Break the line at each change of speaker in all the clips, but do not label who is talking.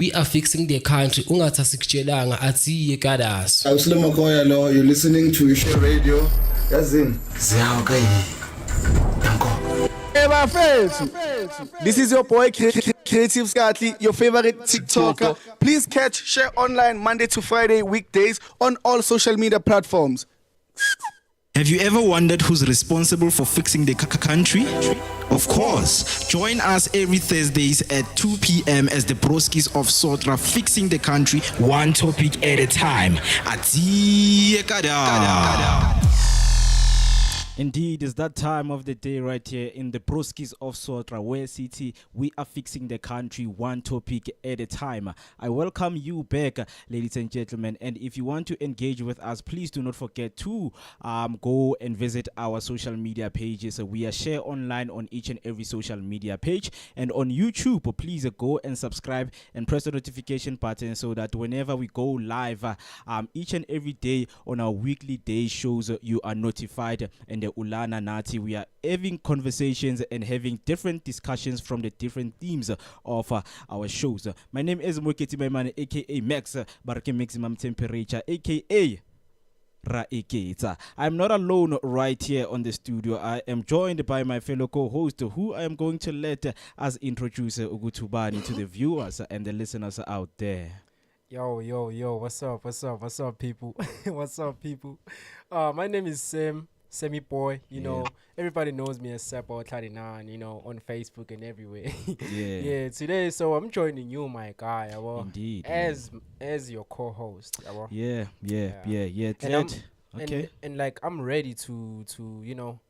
We are fixing the country. Ungathasikjelanga atsiye kadaso.
Awusilema Koya lo, you're listening to Share Radio. Yazin.
Hey, my friends. This is your boy Creative Scotty, your favorite TikToker. Please catch Share Online Monday to Friday weekdays on all social media platforms.
Have you ever wondered who's responsible for fixing the country? Of course, join us every Thursdays at 2 p.m. as the Broskies of Sotra, fixing the country one topic at a time. Atiye kada.
Indeed, it's that time of the day right here in the Broskies of Sotra, where city we are fixing the country one topic at a time. I welcome you back, ladies and gentlemen. And if you want to engage with us, please do not forget to go and visit our social media pages. We are Share Online on each and every social media page. And on YouTube, please go and subscribe and press the notification button so that whenever we go live each and every day on our weekly day shows, you are notified. And Ulana Nati, we are having conversations and having different discussions from the different themes of our shows. My name is Moketi Maimane, aka Max Barake Maximum Temperature, aka Raiketa. I'm not alone right here on the studio. I am joined by my fellow co-host, who I am going to let us introduce Ugutubani to the viewers and the listeners out there.
Yo, what's up, people? What's up, people? My name is Semi Boy, you know, everybody knows me as Sebo 39, you know, on Facebook and everywhere. Yeah, today, so I'm joining you, my guy,
Indeed,
as your co-host.
Yeah.
And like I'm ready to you know,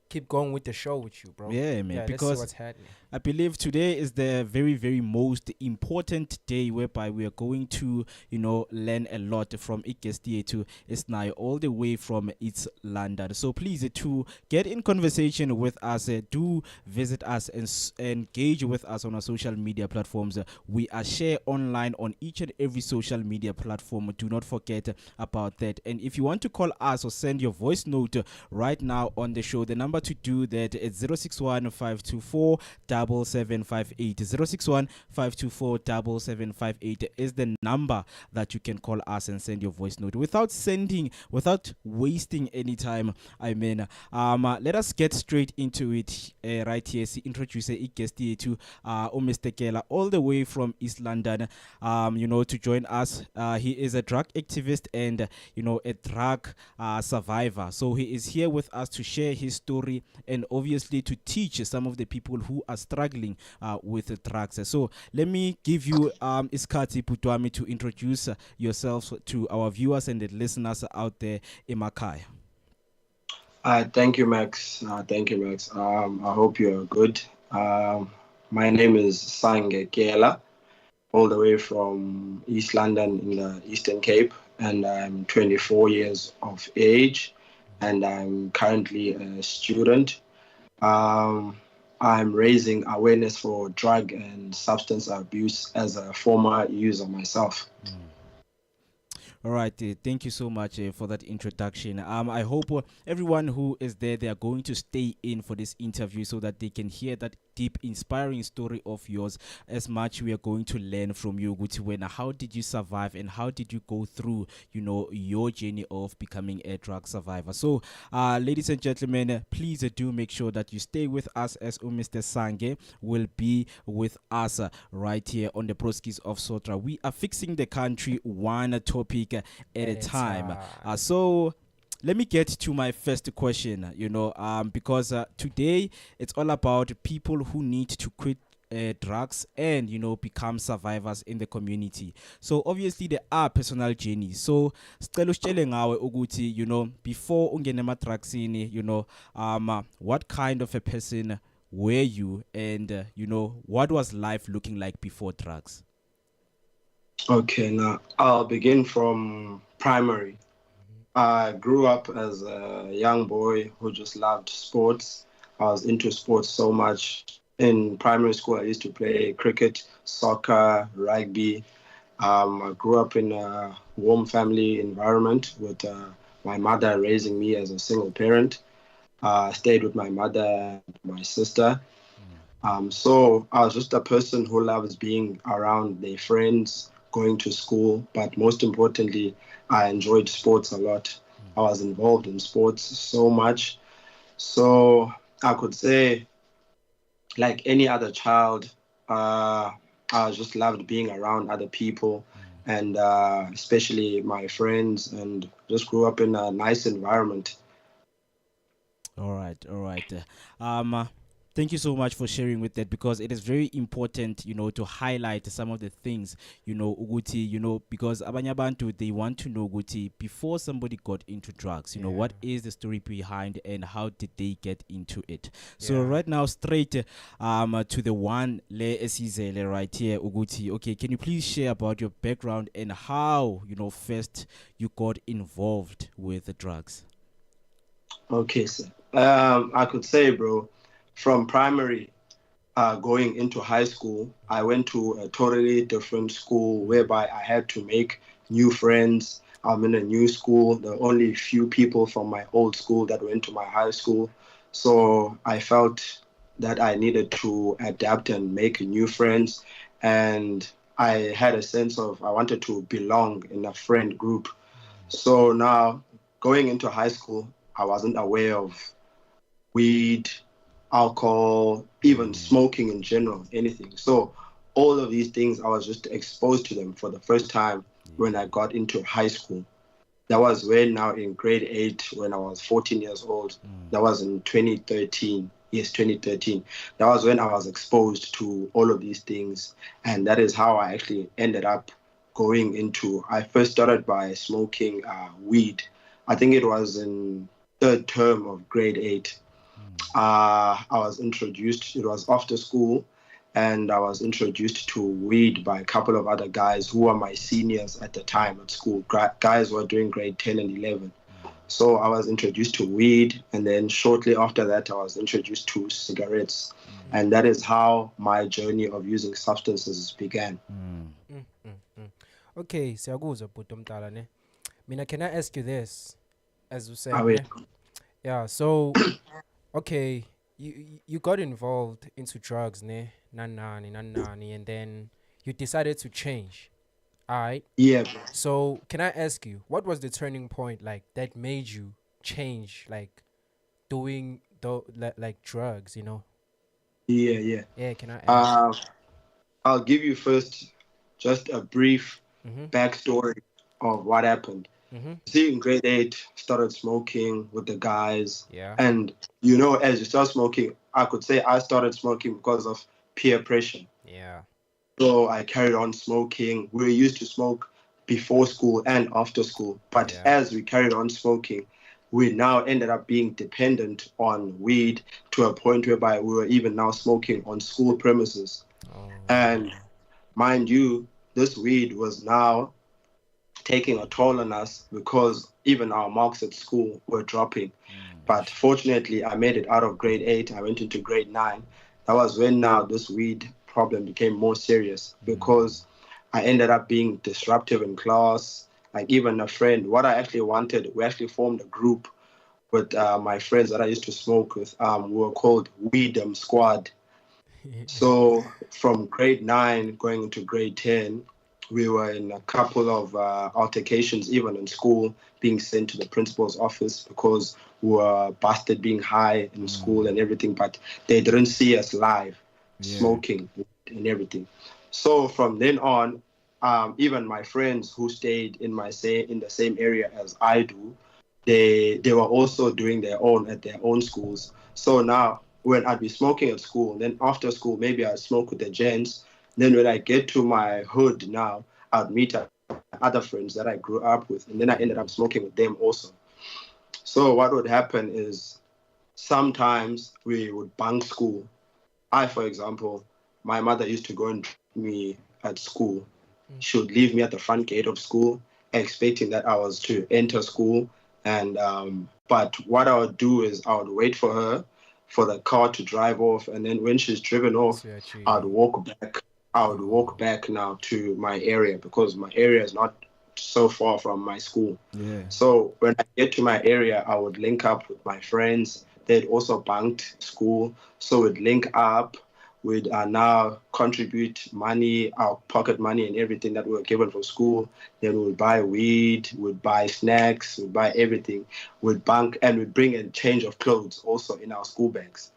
keep going with the show with you, bro.
Yeah, man.
Yeah,
because
let's see what's happening.
I believe today is the very, very most important day whereby we are going to, you know, learn a lot from Ikestie to Isnai all the way from East London. So please, to get in conversation with us, do visit us and engage with us on our social media platforms. We are Share Online on each and every social media platform. Do not forget about that. And if you want to call us or send your voice note right now on the show, the number to do that is 061 524 7758. 061 524 7758 is the number that you can call us and send your voice note without wasting any time. I mean, let us get straight into it right here. Introduce a guest here to Mr. Kela, all the way from East London, you know, to join us. He is a drug activist and, you know, a drug survivor. So he is here with us to share his story and obviously to teach some of the people who are struggling with drugs. So let me give you Iskati Putwami to introduce yourself to our viewers and the listeners out there in Makai.
Thank you, Max. I hope you're good. My name is Sangela Kela, all the way from East London in the Eastern Cape, and I'm 24 years of age, and I'm currently a student. I'm raising awareness for drug and substance abuse as a former user myself.
All right, thank you so much for that introduction. I hope everyone who is there, they are going to stay in for this interview so that they can hear that deep, inspiring story of yours. As much we are going to learn from you, Gutiwena. How did you survive and how did you go through, you know, your journey of becoming a drug survivor? So, ladies and gentlemen, please do make sure that you stay with us as Mr. Sange will be with us right here on the Broskies of Sotra. We are fixing the country one topic at a time. So let me get to my first question, you know, because today it's all about people who need to quit drugs and, you know, become survivors in the community. So obviously there are personal journeys. So you know, before ungenema drugs in, you know, what kind of a person were you, and you know, what was life looking like before drugs?
Okay, now I'll begin from primary. I grew up as a young boy who just loved sports. I was into sports so much. In primary school, I used to play cricket, soccer, rugby. I grew up in a warm family environment with my mother raising me as a single parent. I stayed with my mother and my sister. So I was just a person who loves being around their friends, going to school, but most importantly, I enjoyed sports a lot. I was involved in sports so much. So I could say, like any other child, I just loved being around other people and especially my friends, and just grew up in a nice environment.
All right, all right. Thank you so much for sharing with that, because it is very important, to highlight some of the things, Uguti, because abanye abantu, they want to know, Uguti, before somebody got into drugs, what is the story behind and how did they get into it? So right now, straight to the one le esizele right here, Uguti. Okay, can you please share about your background and how, first you got involved with the drugs?
Okay, sir. I could say, bro, from primary going into high school, I went to a totally different school whereby I had to make new friends. I'm in a new school. There are only few people from my old school that went to my high school. So I felt that I needed to adapt and make new friends. And I had a sense of I wanted to belong in a friend group. So now going into high school, I wasn't aware of weed, alcohol, even smoking in general, anything. So all of these things, I was just exposed to them for the first time when I got into high school. That was when now in grade 8, when I was 14 years old. That was in 2013. Yes, 2013. That was when I was exposed to all of these things. And that is how I actually ended up going into, I first started by smoking weed. I think it was in third term of grade 8. I was introduced, it was after school, and I was introduced to weed by a couple of other guys who were my seniors at the time at school. Guys were doing grade 10 and 11. So I was introduced to weed, and then shortly after that, I was introduced to cigarettes. And that is how my journey of using substances began.
Okay, siyakuzwa bhuti omdala ne. Mina, can I ask you this? As you say,
Wait.
yeah, so okay, you got involved into drugs, ne? Nanani, and then you decided to change. Alright.
Yeah.
So can I ask you, what was the turning point like that made you change, like doing like drugs,
Yeah.
Yeah, can I ask?
I'll give you first just a brief
Mm-hmm.
backstory of what happened.
Mm-hmm.
See, in grade 8, started smoking with the guys.
Yeah.
And, as you start smoking, I could say I started smoking because of peer pressure.
Yeah.
So I carried on smoking. We used to smoke before school and after school. But as we carried on smoking, we now ended up being dependent on weed to a point whereby we were even now smoking on school premises.
Oh.
And mind you, this weed was now taking a toll on us because even our marks at school were dropping. But fortunately, I made it out of grade 8. I went into grade 9. That was when now this weed problem became more serious because I ended up being disruptive in class. Like even a friend, what I actually wanted, we actually formed a group with my friends that I used to smoke with. We were called Weedem Squad. So from grade 9 going into grade 10, we were in a couple of altercations, even in school, being sent to the principal's office because we were busted being high in school and everything, but they didn't see us live smoking and everything. So from then on, even my friends who stayed in the same area as I do, they were also doing their own at their own schools. So now when I'd be smoking at school, then after school, maybe I'd smoke with the gents. Then when I get to my hood now, I'd meet other friends that I grew up with, and then I ended up smoking with them also. So what would happen is sometimes we would bunk school. For example, my mother used to go and drop me at school. She would leave me at the front gate of school, expecting that I was to enter school. And but what I would do is I would wait for her for the car to drive off, and then when she's driven off, I'd walk back. I would walk back now to my area because my area is not so far from my school. So when I get to my area, I would link up with my friends. They'd also bunked school, so we'd link up. We'd now contribute money, our pocket money and everything that we were given for school. Then we'd buy weed, we'd buy snacks, we'd buy everything. We'd bank and we'd bring a change of clothes also in our school bags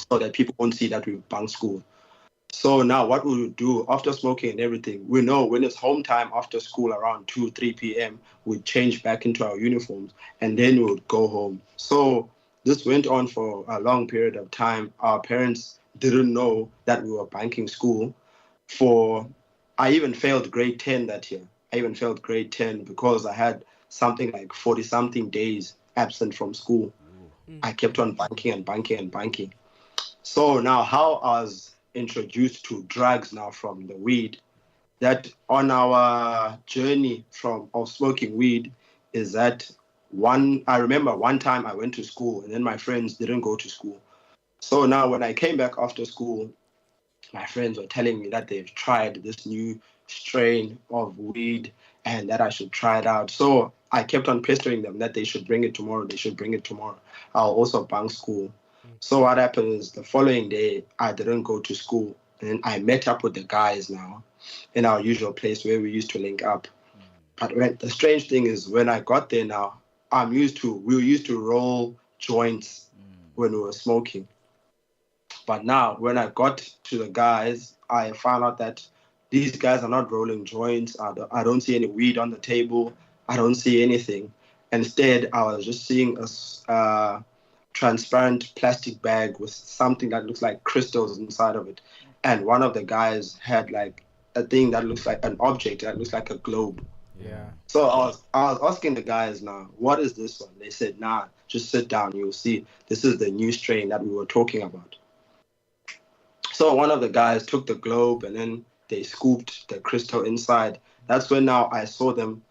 so that people won't see that we bunk school. So now what we would do after smoking and everything, we know when it's home time after school around 2, 3 p.m., we'd change back into our uniforms and then we would go home. So this went on for a long period of time. Our parents didn't know that we were banking school. I even failed grade 10 that year. I even failed grade 10 because I had something like 40-something days absent from school. I kept on banking and banking and banking. So now how I was introduced to drugs now from the weed, that on our journey of smoking weed is that I remember one time I went to school and then my friends didn't go to school. So now when I came back after school, my friends were telling me that they've tried this new strain of weed and that I should try it out. So I kept on pestering them that they should bring it tomorrow. They should bring it tomorrow. I'll also bunk school. So what happened is the following day, I didn't go to school. And I met up with the guys now in our usual place where we used to link up. But the strange thing is when I got there now, we used to roll joints when we were smoking. But now when I got to the guys, I found out that these guys are not rolling joints. I don't see any weed on the table. I don't see anything. Instead, I was just seeing a transparent plastic bag with something that looks like crystals inside of it. And one of the guys had like a thing that looks like an object that looks like a globe.
Yeah.
So I was asking the guys now, what is this one? They said, nah, just sit down. You'll see. This is the new strain that we were talking about. So one of the guys took the globe and then they scooped the crystal inside. That's when now I saw them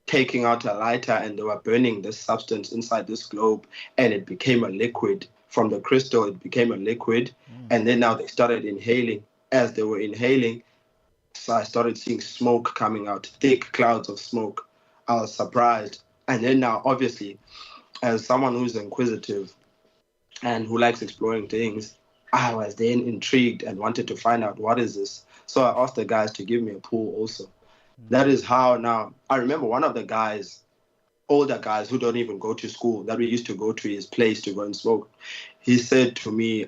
taking out a lighter and they were burning this substance inside this globe and it became a liquid. From the crystal, it became a liquid. And then now they started inhaling. As they were inhaling, so I started seeing smoke coming out, thick clouds of smoke. I was surprised. And then now, obviously, as someone who's inquisitive and who likes exploring things, I was then intrigued and wanted to find out what is this. So I asked the guys to give me a pull also. That is how now, I remember one of the guys, older guys who don't even go to school, that we used to go to his place to go and smoke. He said to me,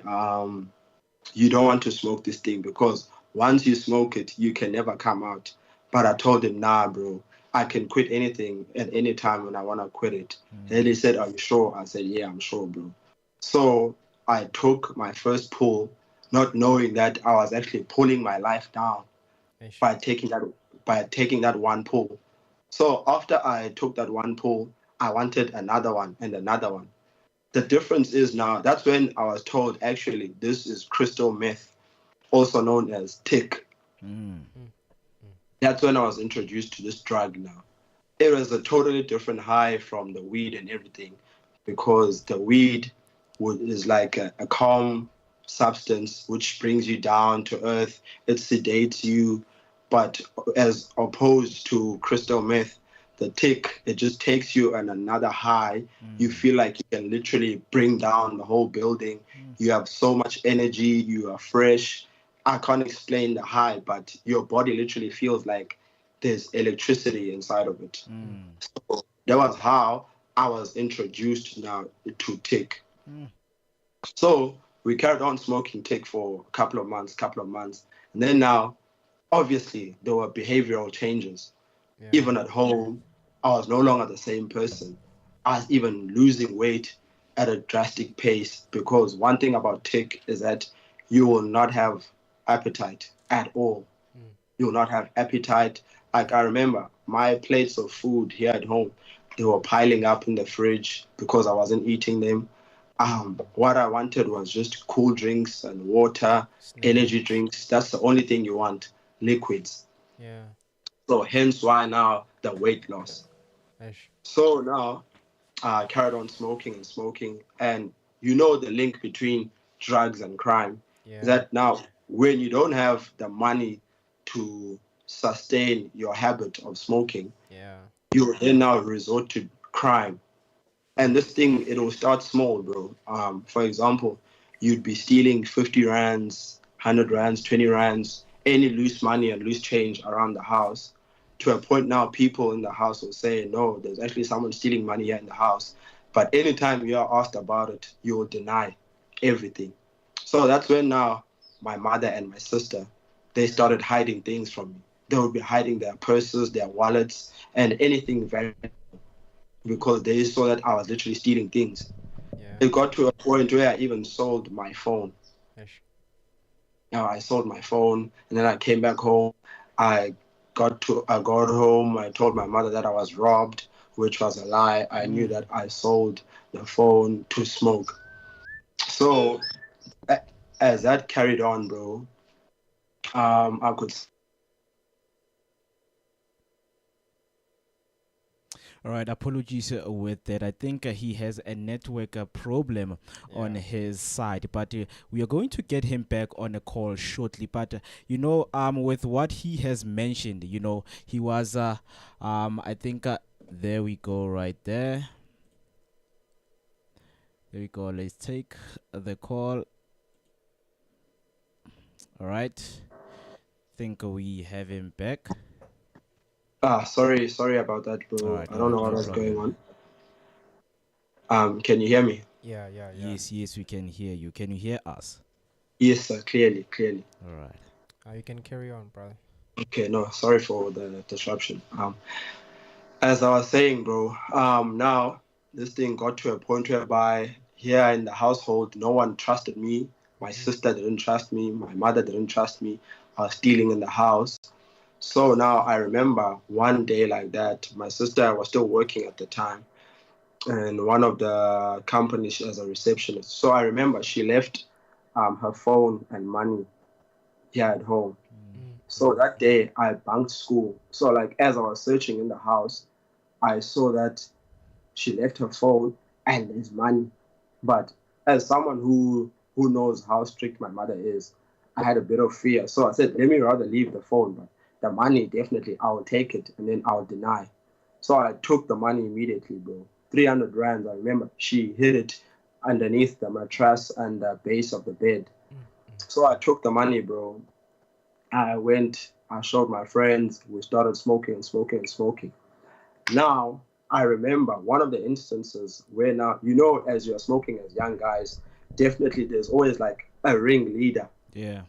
you don't want to smoke this thing because once you smoke it, you can never come out. But I told him, nah, bro, I can quit anything at any time when I want to quit it. And he said, are you sure? I said, yeah, I'm sure, bro. So I took my first pull, not knowing that I was actually pulling my life down by taking that one pull. So after I took that one pull, I wanted another one and another one. The difference is now, that's when I was told, actually, this is crystal meth, also known as tick. That's when I was introduced to this drug now. It was a totally different high from the weed and everything because the weed is like a calm substance which brings you down to earth. It sedates you. But as opposed to crystal meth, the tick, it just takes you on another high. You feel like you can literally bring down the whole building. You have so much energy. You are fresh. I can't explain the high, but your body literally feels like there's electricity inside of it. So that was how I was introduced now to tick. So we carried on smoking tick for a couple of months. And then now, obviously, there were behavioral changes. Yeah. Even at home, I was no longer the same person. I was even losing weight at a drastic pace because one thing about tick is that you will not have appetite at all. You will not have appetite. Like I remember my plates of food here at home, they were piling up in the fridge because I wasn't eating them. What I wanted was just cool drinks and water, energy drinks. That's the only thing you want, liquids.
Yeah.
So hence why now the weight loss. So now I carried on smoking. And you know the link between drugs and crime. Yeah. That now when you don't have the money to sustain your habit of smoking, you will then now resort to crime. And this thing, it will start small, bro. For example, you'd be stealing 50 rands 100 rands, 20 rands, any loose money and loose change around the house. To a point now, people in the house will say, no, there's actually someone stealing money here in the house. But anytime you are asked about it, you will deny everything. So that's when now my mother and my sister, they started hiding things from me. They would be hiding their purses, their wallets, and anything valuable because they saw that I was literally stealing things.
Yeah.
It got to a point where I even sold my phone.
Ish.
Now I sold my phone, and then I came back home. I got home. I told my mother that I was robbed, which was a lie. I knew that I sold the phone to smoke. So as that carried on, bro, I could.
All right, apologies with that. I think he has a network problem on his side, but we are going to get him back on a call shortly. But with what he has mentioned, he was, I think, there we go, right there. There we go. Let's take the call. All right. Think we have him back.
Sorry about that, bro.
Right,
I don't know
no
what was
problem.
going on. Can you hear me?
Yeah.
Yes, we can hear you. Can you hear us?
Yes, sir. Clearly.
All right.
You can carry on, brother.
Okay, no, sorry for the disruption. As I was saying, bro, now this thing got to a point whereby here in the household, no one trusted me. My sister didn't trust me. My mother didn't trust me. I was stealing in the house. So now I remember one day like that, my sister was still working at the time, and one of the companies as a receptionist. So I remember she left her phone and money here at home. So that day I bunked school. So like as I was searching in the house, I saw that she left her phone and there's money. But as someone who knows how strict my mother is, I had a bit of fear. So I said, let me rather leave the phone, but the money definitely I will take it and then I'll deny. So I took the money immediately, bro. 300 rands. I remember she hid it underneath the mattress and the base of the bed. So I took the money, bro. I showed my friends, we started smoking. Now, I remember one of the instances where now, as you're smoking as young guys, definitely there's always like a ringleader.
Yeah.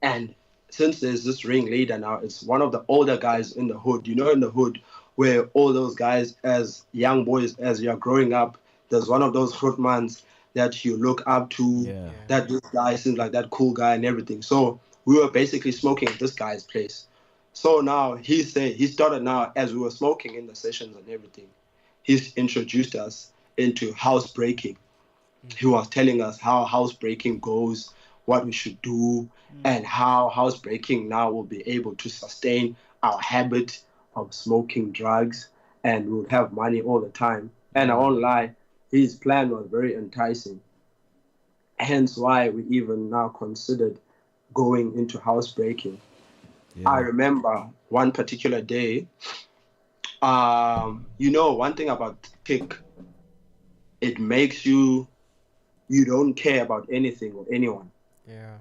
And since there's this ringleader now, it's one of the older guys in the hood. In the hood where all those guys as young boys, as you're growing up, there's one of those hoodmans that you look up to, that this guy seems like that cool guy and everything. So we were basically smoking at this guy's place. So now he started now as we were smoking in the sessions and everything. He's introduced us into housebreaking. He was telling us how housebreaking goes, what we should do, and how housebreaking now will be able to sustain our habit of smoking drugs and we'll have money all the time. And I won't lie, his plan was very enticing. Hence why we even now considered going into housebreaking. I remember one particular day, one thing about kick, it makes you don't care about anything or anyone.
Yeah.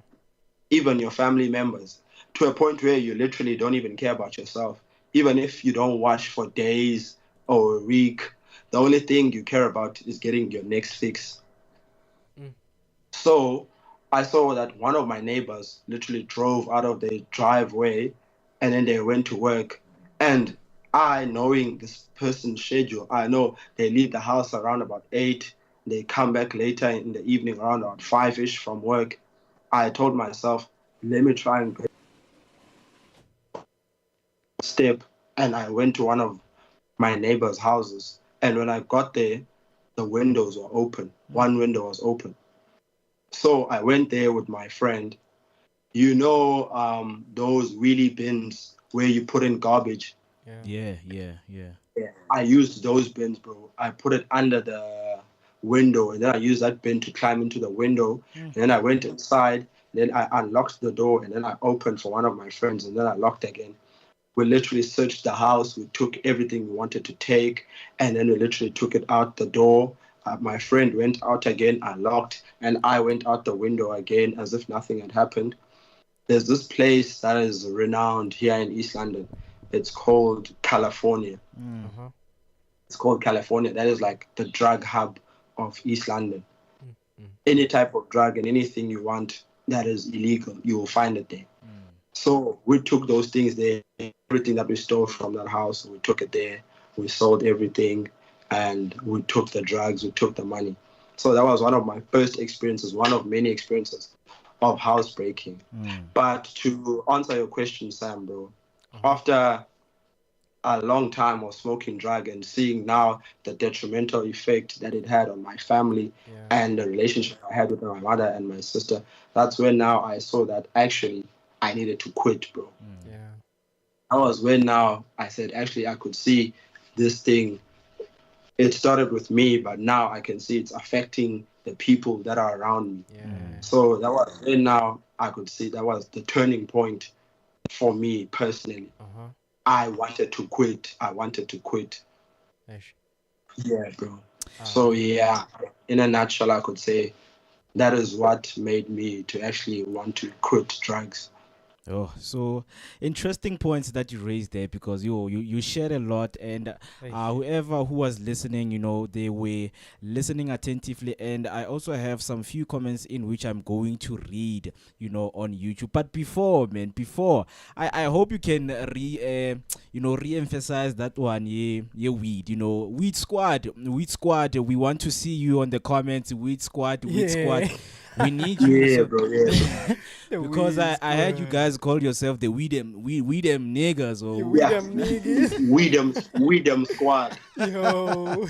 Even your family members, to a point where you literally don't even care about yourself. Even if you don't wash for days or a week, the only thing you care about is getting your next fix. So I saw that one of my neighbors literally drove out of their driveway and then they went to work. And I, knowing this person's schedule, I know they leave the house around about 8. They come back later in the evening around about 5-ish from work. I told myself, let me try and step. And I went to one of my neighbor's houses. And when I got there, the windows were open. One window was open. So I went there with my friend. Those wheelie bins where you put in garbage?
Yeah.
I used those bins, bro. I put it under the window, and then I used that bin to climb into the window. And then I went inside, then I unlocked the door, and then I opened for one of my friends, and then I locked again. We literally searched the house. We took everything we wanted to take, and then we literally took it out the door. my friend went out again, I locked, and I went out the window again as if nothing had happened. There's this place that is renowned here in East London. It's called California.
Uh-huh.
It's called California. That is like the drug hub of East London.
Mm.
Any type of drug and anything you want that is illegal, you will find it there. So we took those things there, everything that we stole from that house, we took it there. We sold everything, and we took the drugs, we took the money. So that was one of my first experiences, one of many experiences of housebreaking. But to answer your question, Sam, bro, after a long time of smoking drug and seeing now the detrimental effect that it had on my family and the relationship I had with my mother and my sister, that's when now I saw that actually I needed to quit, bro.
Yeah.
That was when now I said, actually, I could see this thing. It started with me, but now I can see it's affecting the people that are around me.
Yeah.
So that was when now I could see that was the turning point for me personally.
Uh-huh.
I wanted to quit.
Ish.
Yeah, bro. So yeah, in a nutshell, I could say that is what made me to actually want to quit drugs.
Oh, so interesting points that you raised there, because you shared a lot, and whoever who was listening, they were listening attentively, and I also have some few comments in which I'm going to read, on YouTube. But before I hope you can re-emphasize that one, weed, weed squad, we want to see you on the comments, weed squad. We need you.
Yeah, bro. Yeah, bro.
Because I heard you guys call yourself the we them niggas, or
We them niggas.
we them squad.
Yo.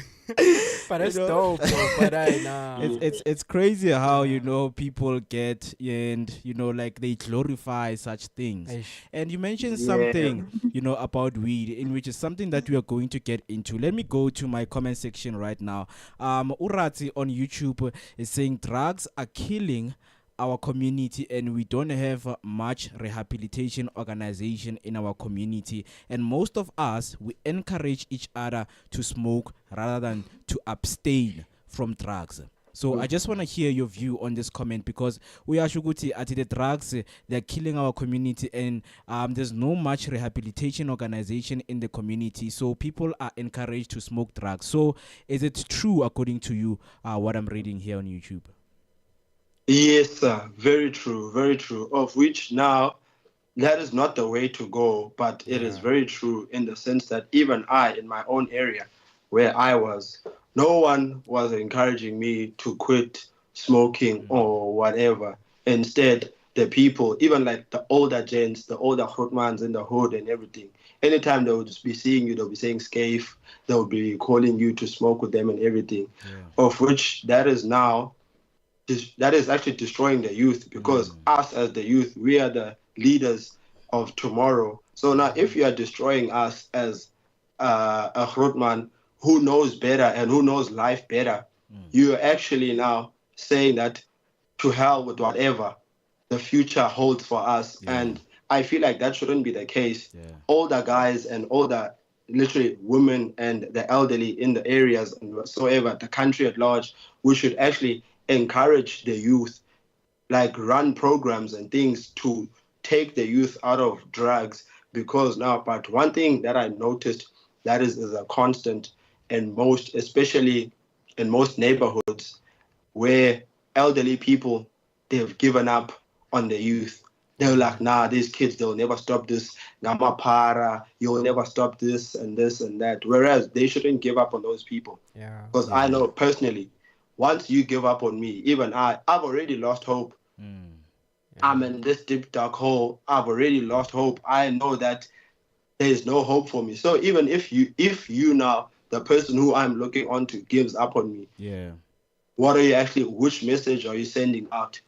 But that's dope, bro. But
it's crazy how people get, and like they glorify such things. And you mentioned something about weed, in which is something that we are going to get into. Let me go to my comment section right now. Urati on YouTube is saying drugs are killing our community, and we don't have much rehabilitation organization in our community, and most of us, we encourage each other to smoke rather than to abstain from drugs. So I just want to hear your view on this comment, because we are shuguti at the drugs, they're killing our community, and there's no much rehabilitation organization in the community, so people are encouraged to smoke drugs. So is it true, according to you, what I'm reading here on YouTube?
Yes, sir. Very true. Very true. Of which now, that is not the way to go, but it is very true in the sense that even I, in my own area where I was, no one was encouraging me to quit smoking or whatever. Instead, the people, even like the older gents, the older Grootmans in the hood and everything, anytime they would just be seeing you, they'll be saying scaife, they'll be calling you to smoke with them and everything. Of which that is actually destroying the youth, because us as the youth, we are the leaders of tomorrow. So now if you are destroying us as a Grootman who knows better and who knows life better, you are actually now saying that to hell with whatever the future holds for us. And I feel like that shouldn't be the case. Older guys and older, literally women and the elderly in the areas and whatsoever, the country at large, we should actually encourage the youth, like run programs and things to take the youth out of drugs. Because now, but one thing that I noticed that is a constant in most, especially in most neighborhoods where elderly people, they've given up on the youth. They're like, nah, these kids, they'll never stop this. Namapara, you'll never stop this and that. Whereas they shouldn't give up on those people. Because I know personally, once you give up on me, even I've already lost hope. I'm in this deep dark hole. I've already lost hope. I know that there is no hope for me. So even if you now, the person who I'm looking on to, gives up on me, which message are you sending out?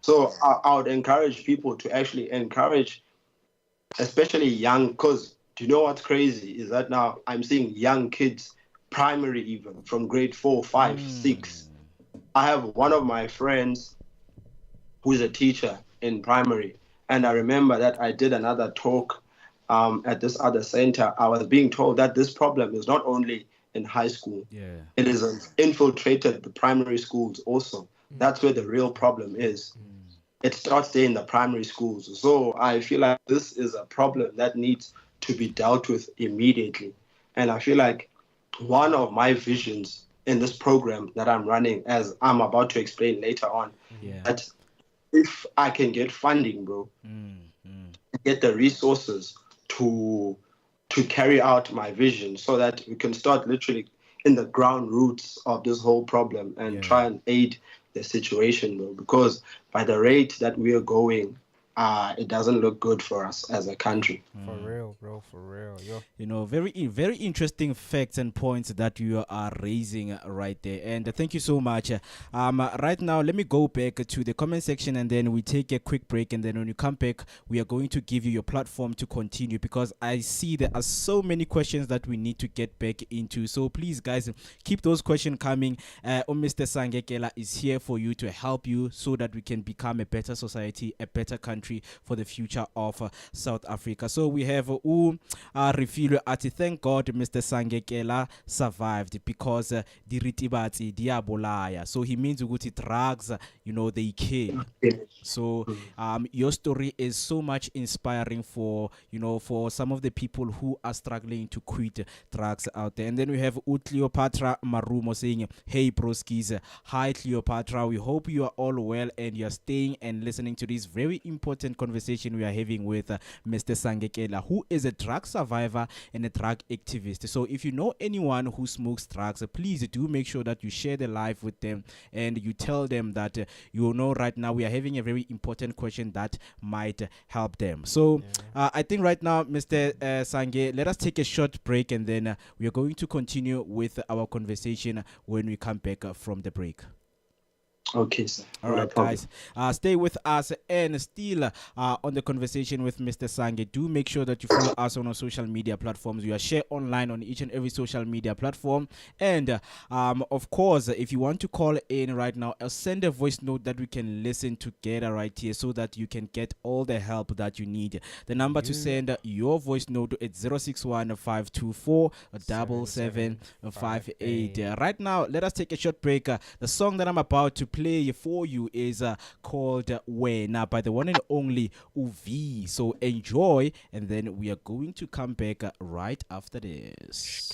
So I would encourage people to actually encourage, especially young, because do you know what's crazy is that now I'm seeing young kids, primary even, from grade 4, 5, 6. I have one of my friends who is a teacher in primary, and I remember that I did another talk at this other center. I was being told that this problem is not only in high school.
Yeah.
It has infiltrated the primary schools also. That's where the real problem is. It starts there in the primary schools. So I feel like this is a problem that needs to be dealt with immediately. And I feel like one of my visions in this program that I'm running, as I'm about to explain later on, that if I can get funding, bro, get the resources to carry out my vision so that we can start literally in the ground roots of this whole problem and try and aid the situation, bro. Because by the rate that we are going, it doesn't look good for us as a country.
For real, bro. For real. Yo.
You know, very interesting facts and points that you are raising right there. And thank you so much. Right now, let me go back to the comment section and then we take a quick break. And then when you come back, we are going to give you your platform to continue because I see there are so many questions that we need to get back into. So please, guys, keep those questions coming. Mr. Sange Kela is here for you to help you so that we can become a better society, a better country for the future of South Africa. So we have Refilo Ati. Thank God Mr. Sange Kela survived because the ritibati diabolaya. So he means ukuthi drugs, you know, they kill. So your story is so much inspiring for, you know, for some of the people who are struggling to quit drugs out there. And then we have Cleopatra Marumo saying, hey Broskies, hi Cleopatra, we hope you are all well and you're staying and listening to this very important conversation we are having with Mr. Sange Kela, who is a drug survivor and a drug activist. So if you know anyone who smokes drugs, please do make sure that you share the life with them and you tell them that you know right now we are having a very important question that might help them. So I think right now, Mr. Sange, let us take a short break and then we are going to continue with our conversation when we come back from the break.
Okay, sir.
All right, guys. Stay with us and still on the conversation with Mr. Sange. Do make sure that you follow us on our social media platforms. We are shared online on each and every social media platform. And of course, if you want to call in right now, I'll send a voice note that we can listen together right here so that you can get all the help that you need. The number to send your voice note is 061-524-7758. Right now, let us take a short break. The song that I'm about to play for you is called Wena by the one and only Uvi. So enjoy, and then we are going to come back right after this.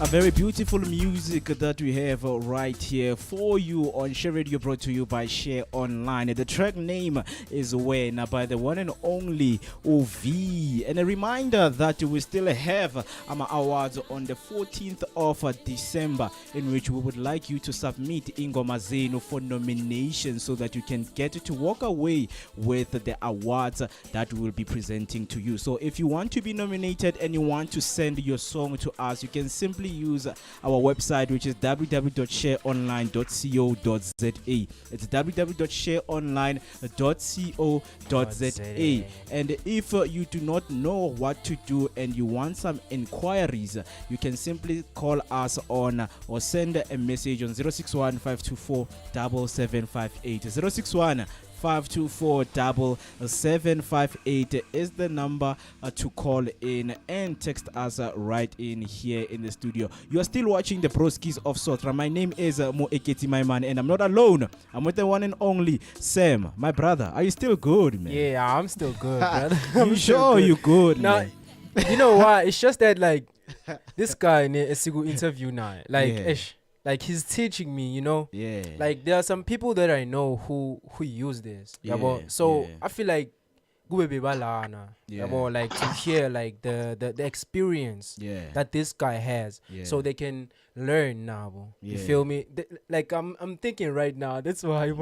A very beautiful music that we have right here for you on Share Radio, brought to you by Share Online. The track name is When by the one and only OV. And a reminder that we still have our awards on the 14th of December, in which we would like you to submit Ingoma Zenu for nomination so that you can get to walk away with the awards that we will be presenting to you. So if you want to be nominated and you want to send your song to us, you can simply use our website, which is www.shareonline.co.za. It's www.shareonline.co.za. And if you do not know what to do and you want some inquiries, you can simply call us on or send a message on 061 524 7758. 061 524-7758 is the number to call in and text us right in here in the studio. You are still watching the Broskies of Sotra. My name is Mo Eketi, my man, and I'm not alone. I'm with the one and only Sam, my brother. Are you still good, man?
Yeah, I'm still good, brother.
You sure you good,
now,
man?
You know what? It's just that, like, this guy in a single interview now, like,
Yeah.
like he's teaching me, you know.
Yeah.
Like there are some people that I know who use this.
Yeah,
So
yeah.
I feel like like to hear like the experience that this guy has, so they can learn now. You feel me? Like I'm thinking right now. That's why I'm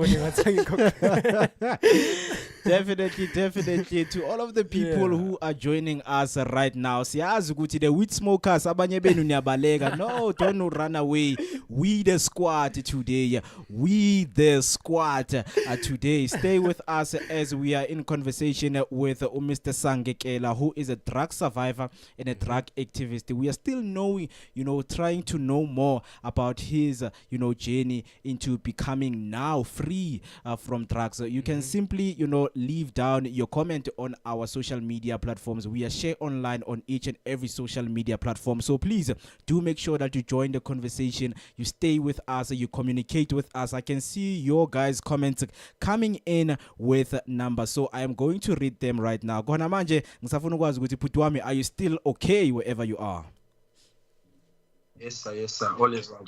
Definitely to all of the people who are joining us right now. Siyazi ukuthi the weed smokers abanye benu niyabaleka. No, don't run away. We the squad today. We the squad today. Stay with us as we are in conversation with Mr. Sange Kela, who is a drug survivor and a drug activist. We are still trying to know more about his journey into becoming now free from drugs. You can simply leave down your comment on our social media platforms. We are Share Online on each and every social media platform. So please do make sure that you join the conversation. You stay with us. You communicate with us. I can see your guys' comments coming in with numbers. So I am going to read them right now. Gona manje ngisafuna ukwazi ukuthi phuti wami, are you still okay wherever you are?
Yes, sir. All is well.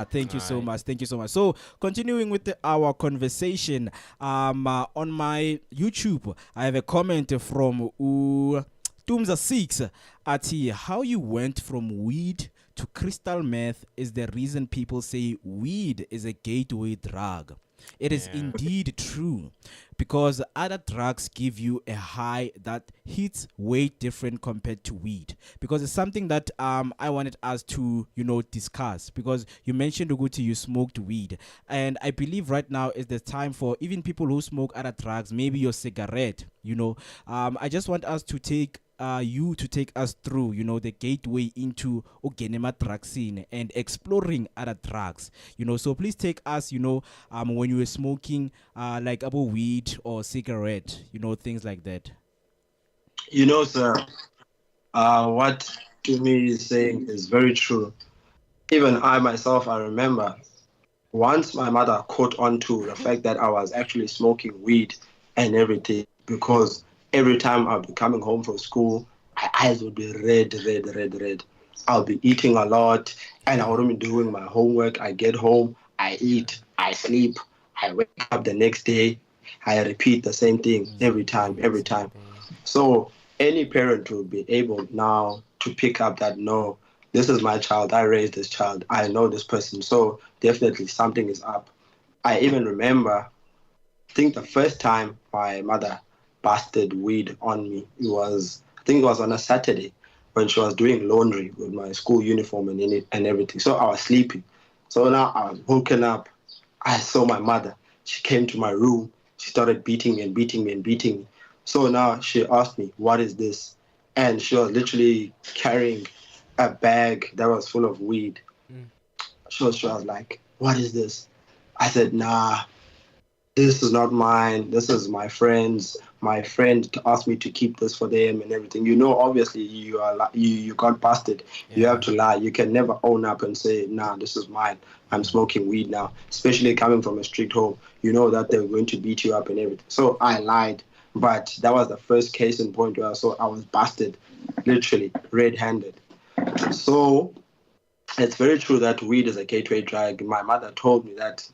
Thank you so much. So, continuing with our conversation, on my YouTube, I have a comment from Tumza6 Ati. How you went from weed to crystal meth is the reason people say weed is a gateway drug. It is indeed true, because other drugs give you a high that hits way different compared to weed. Because it's something that I wanted us to discuss, because you mentioned Uguti, you smoked weed, and I believe right now is the time for even people who smoke other drugs, maybe your cigarette. I just want us to take you to take us through, the gateway into Ogenema drug scene and exploring other drugs. So please take us, when you were smoking like about weed or cigarette, things like that.
Sir, what Tumi is saying is very true. Even I myself, I remember once my mother caught on to the fact that I was actually smoking weed and everything, because every time I'll be coming home from school, my eyes would be red. I'll be eating a lot, and I wouldn't be doing my homework. I get home, I eat, I sleep, I wake up the next day, I repeat the same thing every time. So any parent will be able now to pick up that, no, this is my child, I raised this child, I know this person, so definitely something is up. I even remember, I think the first time my mother busted weed on me, it was on a Saturday when she was doing laundry with my school uniform and everything. So I was sleeping. So now I was woken up. I saw my mother. She came to my room. She started beating me. So now she asked me, what is this? And she was literally carrying a bag that was full of weed. She was like, what is this? I said, nah, this is not mine. This is my friend's. My friend asked me to keep this for them and everything. Obviously you got busted. Yeah. You have to lie. You can never own up and say, nah, this is mine. I'm smoking weed now. Especially coming from a strict home. You know that they're going to beat you up and everything. So I lied. But that was the first case in point where I was busted, literally red-handed. So it's very true that weed is a gateway drug. My mother told me that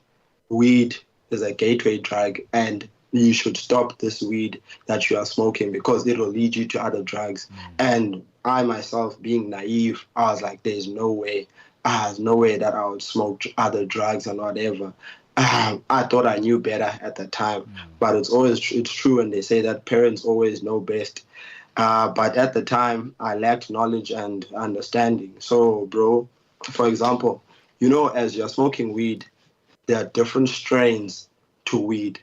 weed is a gateway drug and you should stop this weed that you are smoking because it will lead you to other drugs. And I myself, being naive, I was like, there's no way. There's no way that I would smoke other drugs and whatever. I thought I knew better at the time, but it's true when they say that parents always know best. But at the time, I lacked knowledge and understanding. So, bro, for example, as you're smoking weed, there are different strains to weed.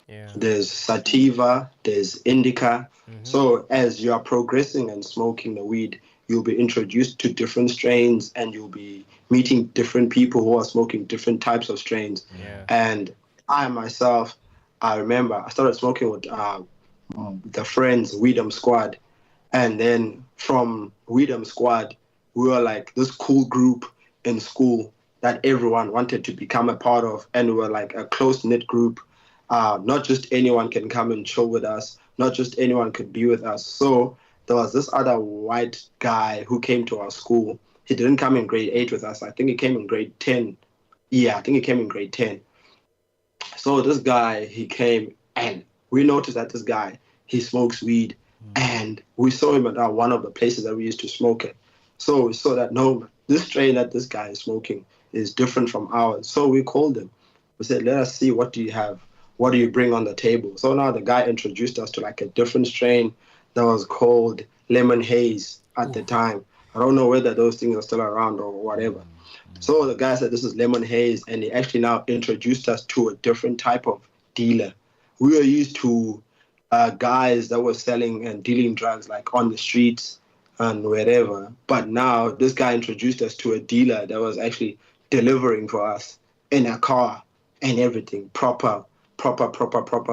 Yeah.
There's sativa, there's indica. So as you are progressing and smoking the weed, you'll be introduced to different strains and you'll be meeting different people who are smoking different types of strains.
Yeah.
And I myself, I remember I started smoking with the friends, Weedom Squad. And then from Weedom Squad, we were like this cool group in school that everyone wanted to become a part of. And we were like a close-knit group. Not just anyone can come and chill with us. Not just anyone could be with us. So there was this other white guy who came to our school. He didn't come in grade 8 with us. I think he came in grade 10. Yeah, I think he came in grade 10. So this guy, he came and we noticed that this guy, he smokes weed. And we saw him at one of the places that we used to smoke at. So we saw that, no, this strain that this guy is smoking is different from ours. So we called him. We said, let us see, what do you have? What do you bring on the table? So now the guy introduced us to like a different strain that was called Lemon Haze at the time. I don't know whether those things are still around or whatever. So the guy said, this is Lemon Haze. And he actually now introduced us to a different type of dealer. We were used to guys that were selling and dealing drugs like on the streets and wherever. But now this guy introduced us to a dealer that was actually delivering for us in a car and everything, proper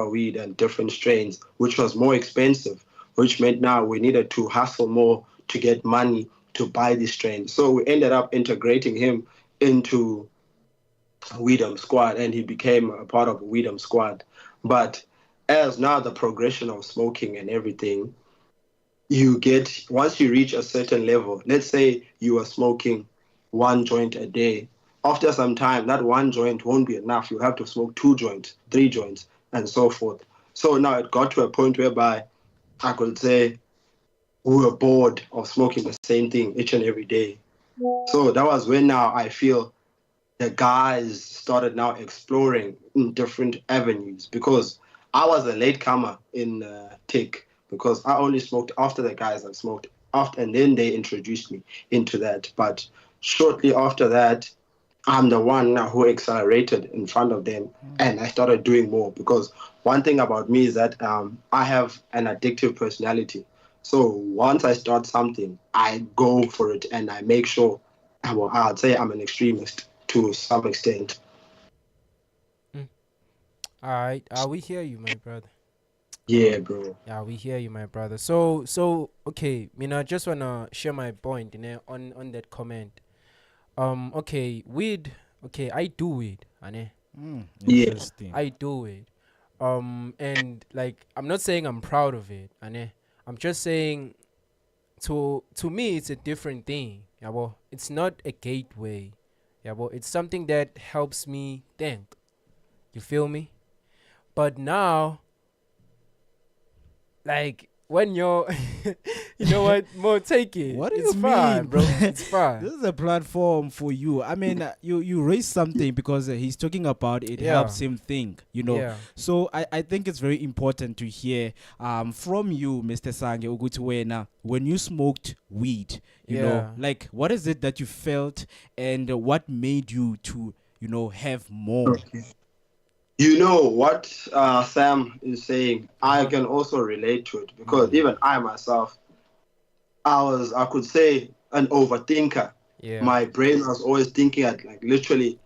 weed and different strains, which was more expensive, which meant now we needed to hustle more to get money to buy these strains. So we ended up integrating him into Weedom Squad and he became a part of Weedom Squad. But as now the progression of smoking and everything, you get, once you reach a certain level, let's say you are smoking 1 joint a day. After some time, that 1 joint won't be enough. You have to smoke 2 joints, 3 joints, and so forth. So now it got to a point whereby I could say we were bored of smoking the same thing each and every day. So that was when now I feel the guys started now exploring in different avenues because I was a latecomer in tech because I only smoked after the guys had smoked after, and then they introduced me into that. But shortly after that, I'm the one now who accelerated in front of them, and I started doing more because one thing about me is that I have an addictive personality. So once I start something, I go for it and I make sure, I'd say I'm an extremist to some extent.
All right. We hear you, my brother.
Yeah, bro.
Yeah, we hear you, my brother. So okay, I just wanna share my point, on that comment. Okay, weed. Okay, I do weed, ane.
Interesting.
I do it. And like, I'm not saying I'm proud of it, ane. I'm just saying, to me, it's a different thing. Yeah, well, it's not a gateway. Yeah, well, it's something that helps me think. You feel me? But now, like, when you're, you know what, Mo, take it.
What do
It's
you
fine,
mean,
bro? It's fine.
This is a platform for you. I mean, you raised something because he's talking about it
Yeah.
helps him think,
Yeah.
So I think it's very important to hear from you, Mr. Sange Ugutuwena, when you smoked weed, you know,
Yeah.
like what is it that you felt and what made you to, have more?
Okay. You know what Sam is saying, I can also relate to it because even I myself, I could say, an overthinker.
Yeah.
My brain was always thinking at like literally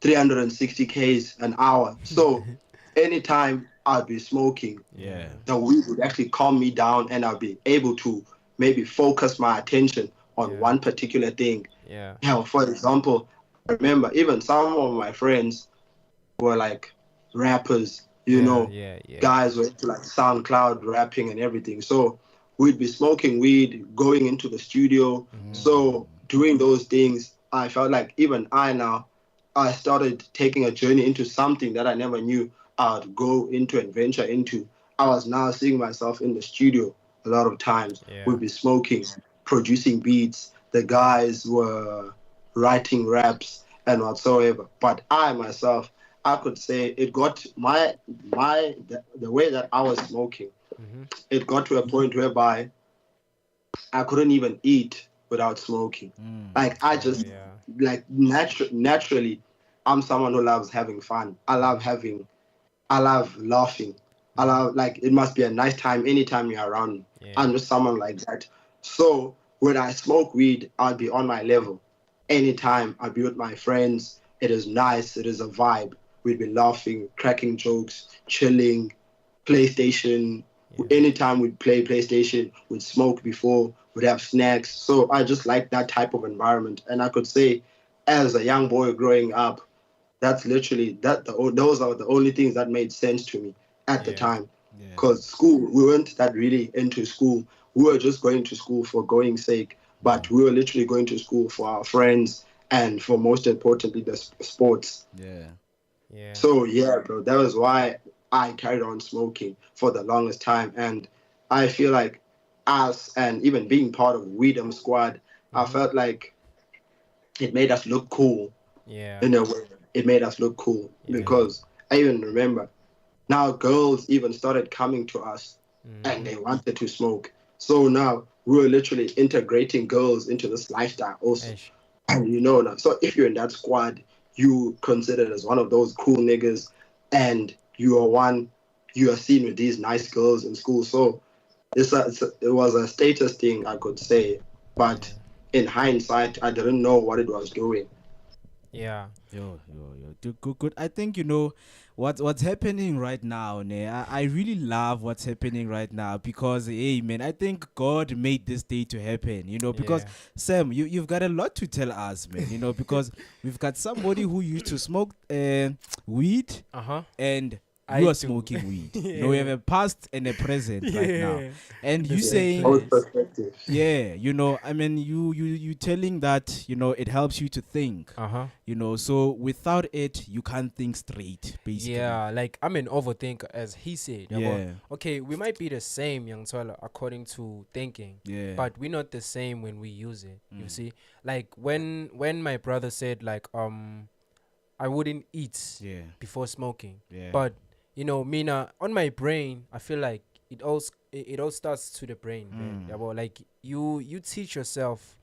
360 Ks an hour. So anytime I'd be smoking,
Yeah.
the weed would actually calm me down and I'll be able to maybe focus my attention on
Yeah.
one particular thing.
Yeah.
For example, I remember even some of my friends were like rappers,
Yeah.
guys were into like SoundCloud rapping and everything. So we'd be smoking weed, going into the studio. So doing those things, I felt like even I started taking a journey into something that I never knew I'd go into and venture into. I was now seeing myself in the studio a lot of times.
Yeah.
We'd be smoking, producing beats. The guys were writing raps and whatsoever. But I myself, I could say it got the way that I was smoking.
Mm-hmm.
It got to a point whereby I couldn't even eat without smoking. Like I just like naturally, I'm someone who loves having fun. I love laughing. I love like it must be a nice time anytime you're around me.
Yeah.
I'm just someone like that. So when I smoke weed, I'll be on my level. Anytime I'll be with my friends, it is nice. It is a vibe. We'd be laughing, cracking jokes, chilling, PlayStation. Anytime we'd play PlayStation, we'd smoke before, we'd have snacks. So I just like that type of environment. And I could say, as a young boy growing up, that's literally those are the only things that made sense to me at the time. Because school, we weren't that really into school. We were just going to school for going sake, but we were literally going to school for our friends and for most importantly the sports.
Yeah.
So yeah, bro, that was why I carried on smoking for the longest time. And I feel like us and even being part of Weedom Squad, I felt like it made us look cool.
Yeah.
In a way, it made us look cool because I even remember now girls even started coming to us and they wanted to smoke. So now we're literally integrating girls into this lifestyle also. And you know now, so if you're in that squad, you considered as one of those cool niggas, and you are seen with these nice girls in school. So it was a status thing, I could say, but in hindsight, I didn't know what it was doing.
Yeah.
Yo. Good. I think what's happening right now, ne? I really love what's happening right now because, hey, man, I think God made this day to happen. Because Sam, you've got a lot to tell us, man. Because we've got somebody who used to smoke weed, and you are smoking weed. We have a past and a present right now, and you saying, I mean, you telling that it helps you to think. So without it, you can't think straight, basically.
Yeah, like I'm an overthinker, as he said. Okay, we might be the same, young Twala, according to thinking. But we're not the same when we use it. You see, like when my brother said like I wouldn't eat before smoking. But Mina, on my brain, I feel like it all starts to the brain, man. Like you teach yourself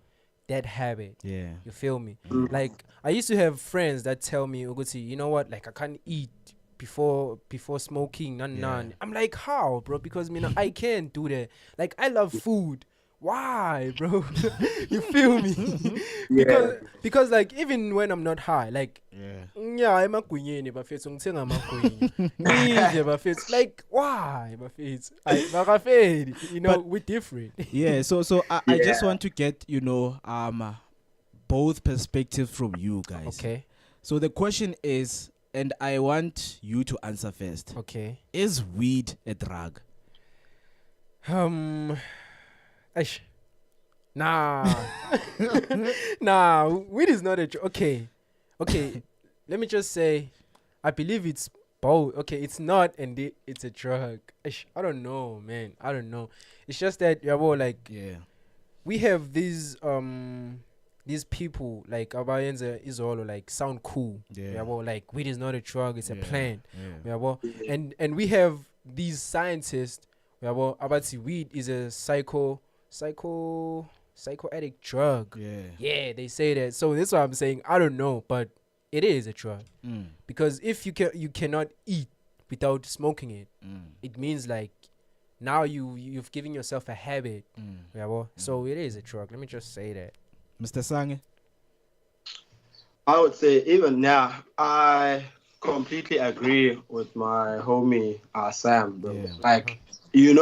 that habit. You feel me? Like I used to have friends that tell me, Uguti, you know what? Like I can't eat before smoking. None. I'm like, how, bro? Because I can't do that. Like I love food. Why, bro? You feel me? because like even when I'm not high, like I'm a queen, but it's I'm like why, but we're different.
So I just want to get both perspectives from you guys.
Okay.
So the question is, and I want you to answer first.
Okay.
Is weed a drug?
Nah. Nah, weed is not a drug. Okay. Let me just say, I believe it's both. Okay, it's not, and it's a drug. I don't know, man. I don't know. It's just that, we have these people, like, Abayenza is all, like, sound cool. Like, weed is not a drug, it's a plant. And we have these scientists, Abati, weed is a psychoactive drug. They say that. So that's why I'm saying I don't know, but it is a drug. Because if you cannot eat without smoking it, it means like now you've given yourself a habit. So it is a drug. Let me just say that.
Mr. Sange?
I would say even now I completely agree with my homie Sam, bro. Like we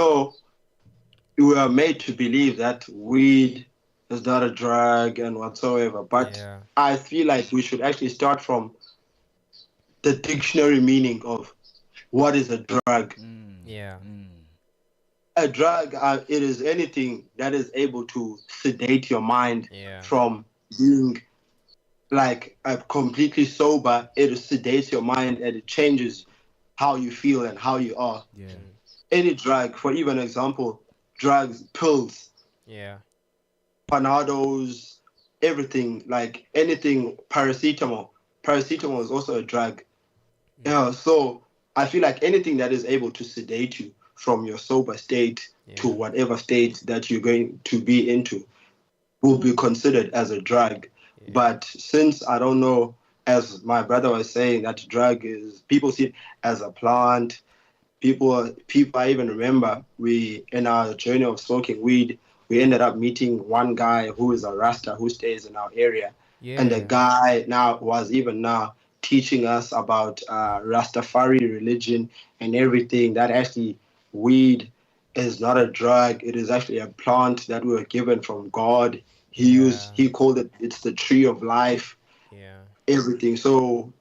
are made to believe that weed is not a drug and whatsoever. But I feel like we should actually start from the dictionary meaning of what is a drug. A drug, it is anything that is able to sedate your mind from being like completely sober, it sedates your mind and it changes how you feel and how you are.
Yeah.
Any drug, for even example, drugs, pills,
Yeah.
Panados, everything, like anything, paracetamol. Paracetamol is also a drug. Yeah, so I feel like anything that is able to sedate you from your sober state to
Yeah.
whatever state that you're going to be into will be considered as a drug.
Yeah.
But since I don't know, as my brother was saying, that drug is, people see it as a plant. People, I even remember we, in our journey of smoking weed, we ended up meeting one guy who is a Rasta who stays in our area. And the
Yeah.
guy now was even now teaching us about Rastafari religion and everything. That actually weed is not a drug. It is actually a plant that we were given from God.
Yeah.
He called it, it's the tree of life,
Yeah.
everything. So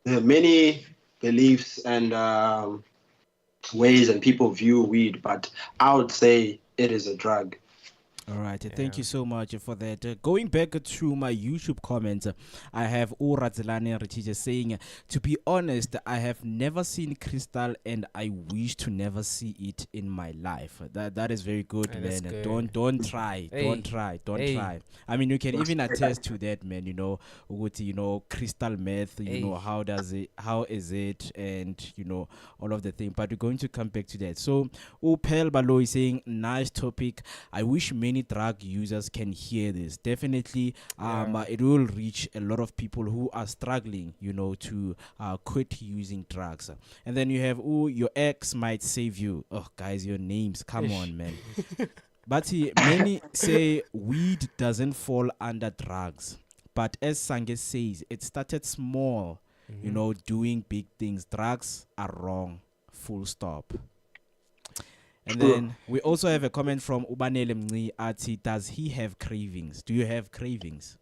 there are many beliefs and ways and people view weed, but I would say it is a drug.
All right, thank
Yeah.
you so much for that. Going back to my YouTube comments, I have Urazelane Richije saying, to be honest, I have never seen crystal and I wish to never see it in my life. That is very good,
Hey,
man.
that's good.
Don't try.
Hey.
Don't try. Don't
Hey.
try. I mean, you can even attest to that, man, with crystal meth,
Hey.
how is it, and all of the thing. But we're going to come back to that. So Upel Balo is saying, nice topic. I wish many drug users can hear this. Definitely, it will reach a lot of people who are struggling, to quit using drugs. And then you have, your ex might save you. Oh, guys, your names, come on, man. But many say weed doesn't fall under drugs. But as Sange says, it started small, doing big things. Drugs are wrong. Full stop. And then we also have a comment from Ubanele Mni Ati. Does he have cravings? Do you have cravings?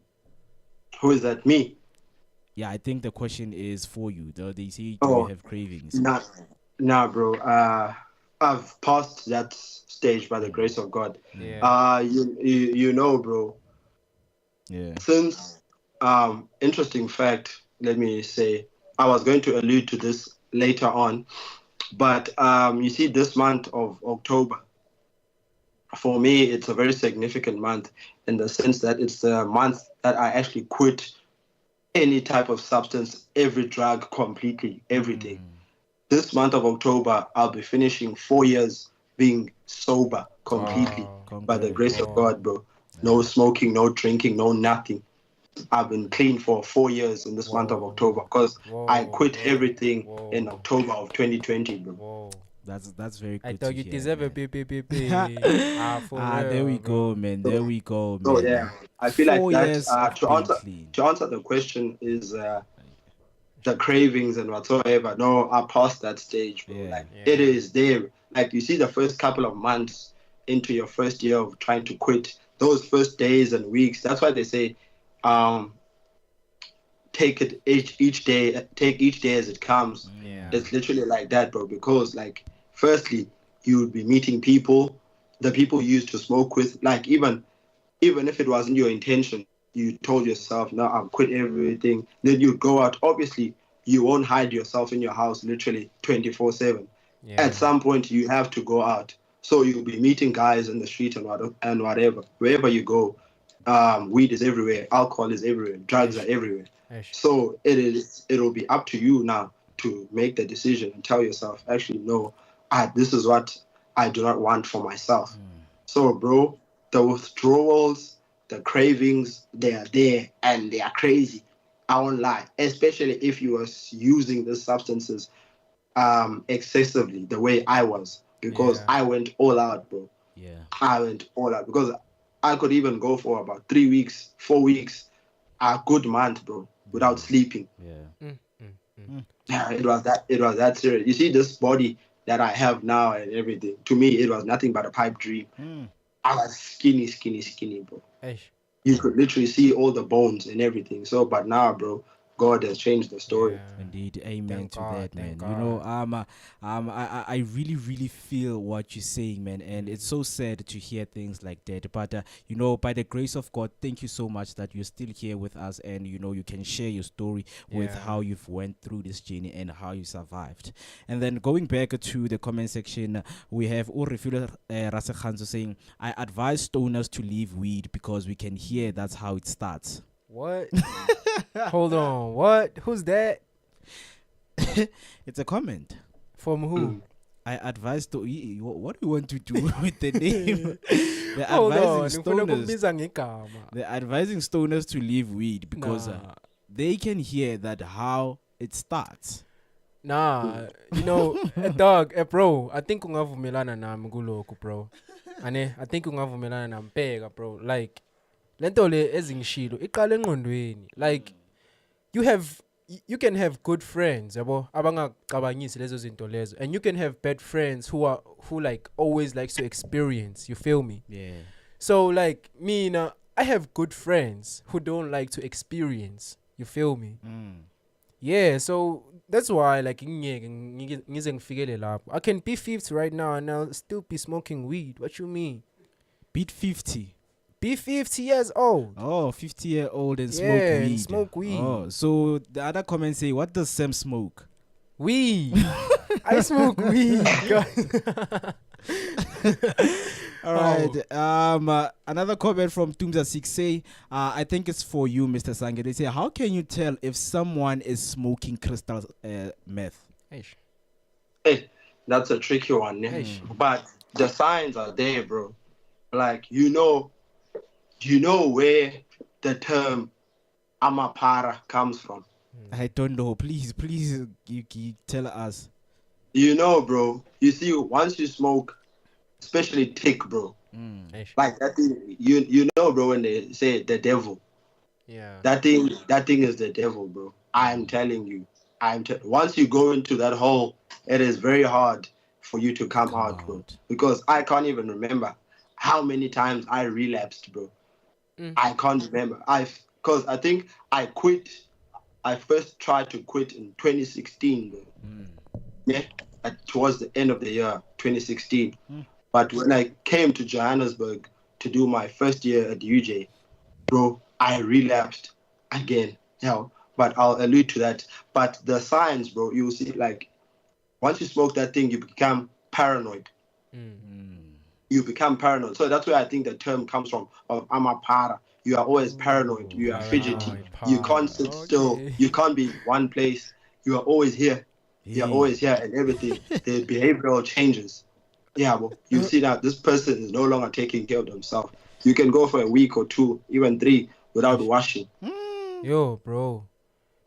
Who is that? Me?
Yeah, I think the question is for you. They say, do you have cravings?
Nah, bro. I've passed that stage by the grace of God.
Yeah.
You know, bro.
Yeah.
Since interesting fact, let me say, I was going to allude to this later on, but you see, this month of October, for me, it's a very significant month in the sense that it's the month that I actually quit any type of substance, every drug, completely, everything. This month of October, I'll be finishing 4 years being sober completely by the grace of God, bro. No smoking, no drinking, no nothing. I've been clean for 4 years in this month of October because I quit everything in October of 2020, bro.
Whoa.
That's very good.
I thought you
hear,
deserve
man.
a BBB.
There we go, man. There we go, man.
So yeah, I feel like
4
that
years of being clean.
to answer the question is the cravings and whatsoever. No, I passed that stage, bro.
Yeah.
It is there. Like you see the first couple of months into your first year of trying to quit, those first days and weeks. That's why they say, take it each day, take each day as it comes.
Yeah.
It's literally like that, bro. Because like, firstly, you would be meeting people, the people you used to smoke with. Like even if it wasn't your intention, you told yourself, no, I've quit everything. Then you go out. Obviously, you won't hide yourself in your house literally 24/7.
Yeah.
At some point, you have to go out. So you'll be meeting guys in the street and whatever. Wherever you go, weed is everywhere. Alcohol is everywhere. Drugs are everywhere. So it'll be up to you now to make the decision and tell yourself, actually, no, this is what I do not want for myself. So, bro, the withdrawals, the cravings, they are there and they are crazy. I won't lie, especially if you are using these substances excessively the way I was, because I went all out, bro.
Yeah.
I went all out because I could even go for about 3 weeks, 4 weeks, a good month, bro, without sleeping.
Yeah.
Yeah, it was that serious. You see this body that I have now and everything. To me, it was nothing but a pipe dream. I was skinny, bro. You could literally see all the bones and everything. So, but now, bro, God has changed the story.
Indeed, amen
Thank
to
God,
that, man.
thank
You know,
God.
I really, really feel what you're saying, man, and it's so sad to hear things like that. But you know, by the grace of God, thank you so much that you're still here with us, and you know, you can share your story with how you've went through this journey and how you survived. And then going back to the comment section, we have Urifula Rasekhanzo saying, "I advise stoners to leave weed because we can hear that's how it starts."
What? Hold on. What? Who's that?
It's a comment.
From who?
I advise to what do you want to do with the name? They're
Hold on.
advising
Ngifuna
stoners.
ukubiza ngegama.
They're advising stoners to leave weed because
Nah.
they can hear that how it starts.
Nah, you know, dog, bro, I think ungavumelana nami kulokhu, bro. I think ungavumelana nami bheka, bro. Like lento le ezingishilo iqala engqondweni. Like you can have good friends, yabo, abangacabangisi lezo zinto lezo. And you can have bad friends who like always likes to experience, you feel me?
Yeah.
So like me now, I have good friends who don't like to experience, you feel me? Yeah, so that's why like ngize ngifikele lapho. I can be 50 right now and I'll still be smoking weed. What you mean?
Beat 50.
Be 50 years old.
Oh, 50-year-old and smoke
Yeah,
weed.
and smoke weed.
Oh, so the other comments say, what does Sam smoke?
Weed. I smoke weed.
All right. Another comment from Tumza6 say, I think it's for you, Mr. Sange. They say, how can you tell if someone is smoking crystal meth?
Hey, that's a tricky one, yeah? But the signs are there, bro. Like, you know where the term amapara comes from.
I don't know. Please, you tell us.
You know, bro. You see, once you smoke, especially tick, bro. Like that thing, you know, bro, when they say the devil.
Yeah.
That thing is the devil, bro. I'm telling you. Once you go into that hole, it is very hard for you to come out, bro. Because I can't even remember how many times I relapsed, bro. I can't remember. Because I think I quit. I first tried to quit in 2016, bro. Yeah, towards the end of the year, 2016. But when I came to Johannesburg to do my first year at UJ, bro, I relapsed again. But I'll allude to that. But the signs, bro, you will see, like, once you smoke that thing, you become paranoid. You become paranoid. So that's where I think the term comes from, of amapara. You are always paranoid. You are fidgety. You can't sit still. You can't be in one place. You are always here. You are always here and everything. The behavioral changes. Yeah, well, you see that this person is no longer taking care of themselves. You can go for a week or 2, even 3, without washing.
Yo, bro.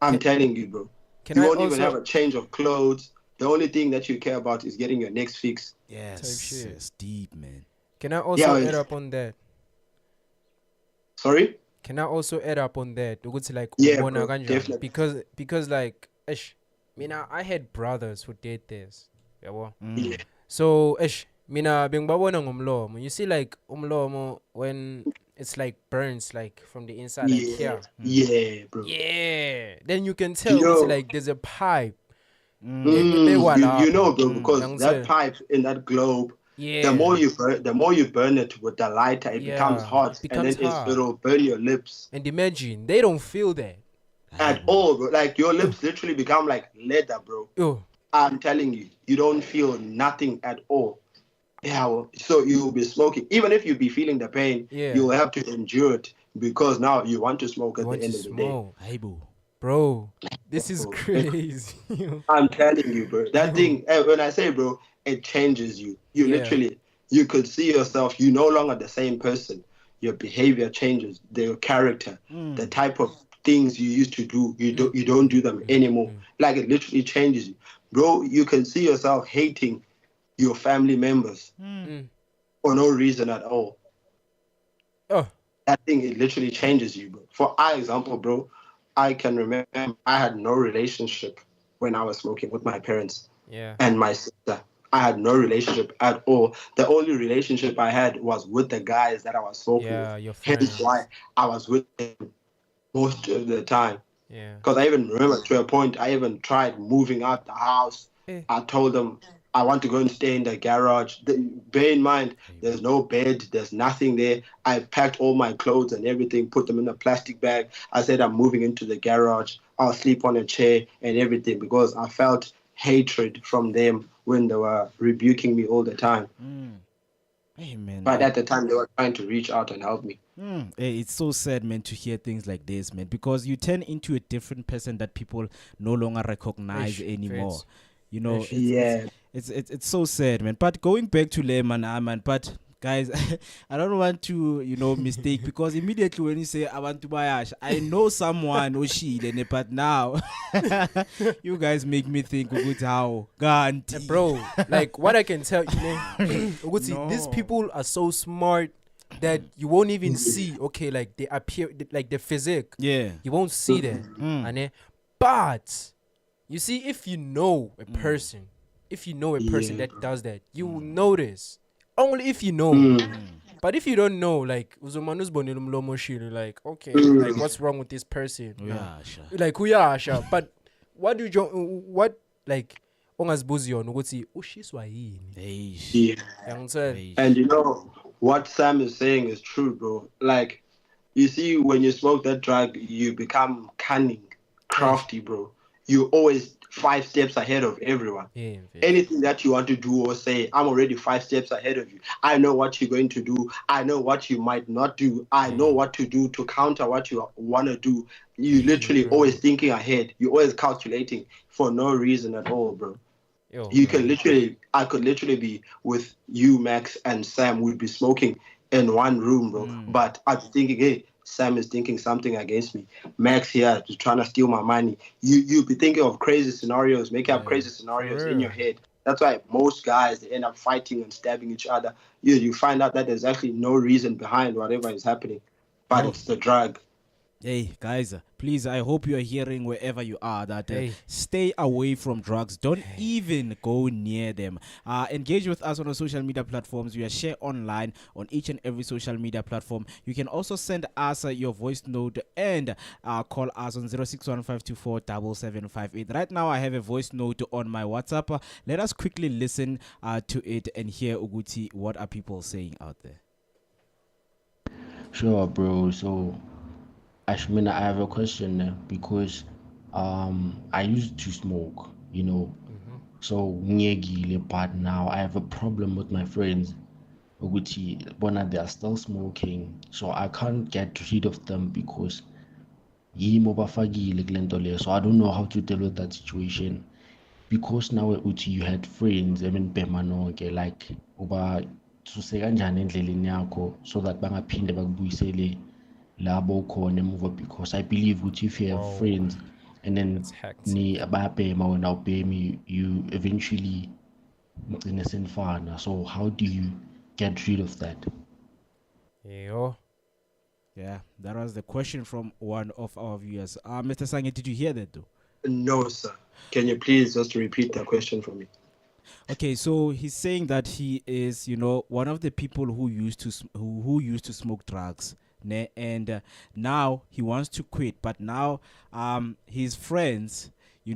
I'm telling you, bro.
Can
You
I
won't
also
even have a change of clothes. The only thing that you care about is getting your next fix.
Yes,
shit.
it's deep, man.
Can I also add up on that?
Sorry?
Can I also add up on that? Ukuthi like
Yeah,
ubona
bro,
kanjani?
definitely.
Because like mina I had brothers who did this. Yabo.
Yeah.
So mina bengibabona ngomlomo. You see like umlomo when it's like burns like from the inside like here.
Yeah, bro.
Yeah. Then you can tell
You
it's
know-
like there's a pipe.
You know, bro, because
Yang
that
say-
pipe in that globe,
Yeah.
the more you burn it with the lighter, it becomes hot,
becomes
and then
hot.
it'll burn your lips
And imagine they don't feel that.
at all, bro. Like your lips literally become like leather, bro.
Yo.
I'm telling you, you don't feel nothing at all. Yeah, well, so you will be smoking. Even if you be feeling the pain, you will have to endure it because now you want to smoke at the end of the day.
Hey, boo.
Bro, this is
Bro.
crazy.
I'm telling you, bro. That thing, when I say, bro, it changes you. You literally, you could see yourself. You're no longer the same person. Your behavior changes. Your character, the type of things you used to do, you don't do them anymore. Like it literally changes you, bro. You can see yourself hating your family members for no reason at all. That thing, it literally changes you, bro. For example, bro, I can remember I had no relationship when I was smoking with my parents and my sister. I had no relationship at all. The only relationship I had was with the guys that I was smoking with.
your friends.
Hence why I was with them most of the time.
Yeah.
Because I even remember to a point, I even tried moving out the house. I told them I want to go and stay in the garage. Bear in mind, there's no bed, there's nothing there. I packed all my clothes and everything, put them in a plastic bag. I said I'm moving into the garage. I'll sleep on a chair and everything because I felt hatred from them when they were rebuking me all the time.
Hey, man.
But at the time, they were trying to reach out and help me.
Hey, it's so sad, man, to hear things like this, man, because you turn into a different person that people no longer recognize anymore. You know, it's so sad, man. But going back to Lehman, man, but guys, I don't want to, mistake, because immediately when you say I want to buy Ash, I know someone who but now you guys make me think how
bro, like what I can tell you, these people are so smart that you won't even see, okay, like they appear, like the physique.
Yeah.
You won't see that. But you see, if you know a person, that does that, you will notice. Only if you know. But if you don't know, like like, okay, like what's wrong with this person? Like but what do you like ongazibuziyona ukuthi ushiswa yini?
Yeah. And you know what Sam is saying is true, bro. Like, you see, when you smoke that drug, you become cunning, crafty, bro. You always 5 steps ahead of everyone. Anything that you want to do or say, I'm already 5 steps ahead of you. I know what you're going to do. I know what you might not do. I know what to do to counter what you want to do. You literally always thinking ahead. You're always calculating for no reason at all, bro. I could literally be with you, Max, and Sam. We'd be smoking in one room, bro. But I'd be thinking, hey, Sam is thinking something against me. Max here is trying to steal my money. You'll be thinking of crazy scenarios, making up crazy scenarios in your head. That's why most guys, they end up fighting and stabbing each other. You find out that there's actually no reason behind whatever is happening, but it's the drug.
Hey, guys, please, I hope you are hearing wherever you are that stay away from drugs. Don't even go near them. Engage with us on our social media platforms. We are share online on each and every social media platform. You can also send us your voice note and call us on 0615247758. Right now, I have a voice note on my WhatsApp. Let us quickly listen to it and hear, Uguti, what are people saying out there?
Sure, bro. So, Ashmina, I have a question there because I used to smoke, so but now I have a problem with my friends. They are still smoking, so I can't get rid of them because so I don't know how to deal with that situation. Because now you had friends, like suseka kanjani endleleni yakho so that bangaphinde bakubuyisele labo khona emuva, because I believe if you have friends and then bayabhema wena awubhemi, you eventually mgcine senifana. So how do you get rid of that?
Yeah, that was the question from one of our viewers. Mr. Sange, did you hear that though?
No, sir. Can you please just repeat the question for me?
Okay, so he's saying that he is, one of the people who used to smoke drugs, and now he wants to quit, but now his friends, he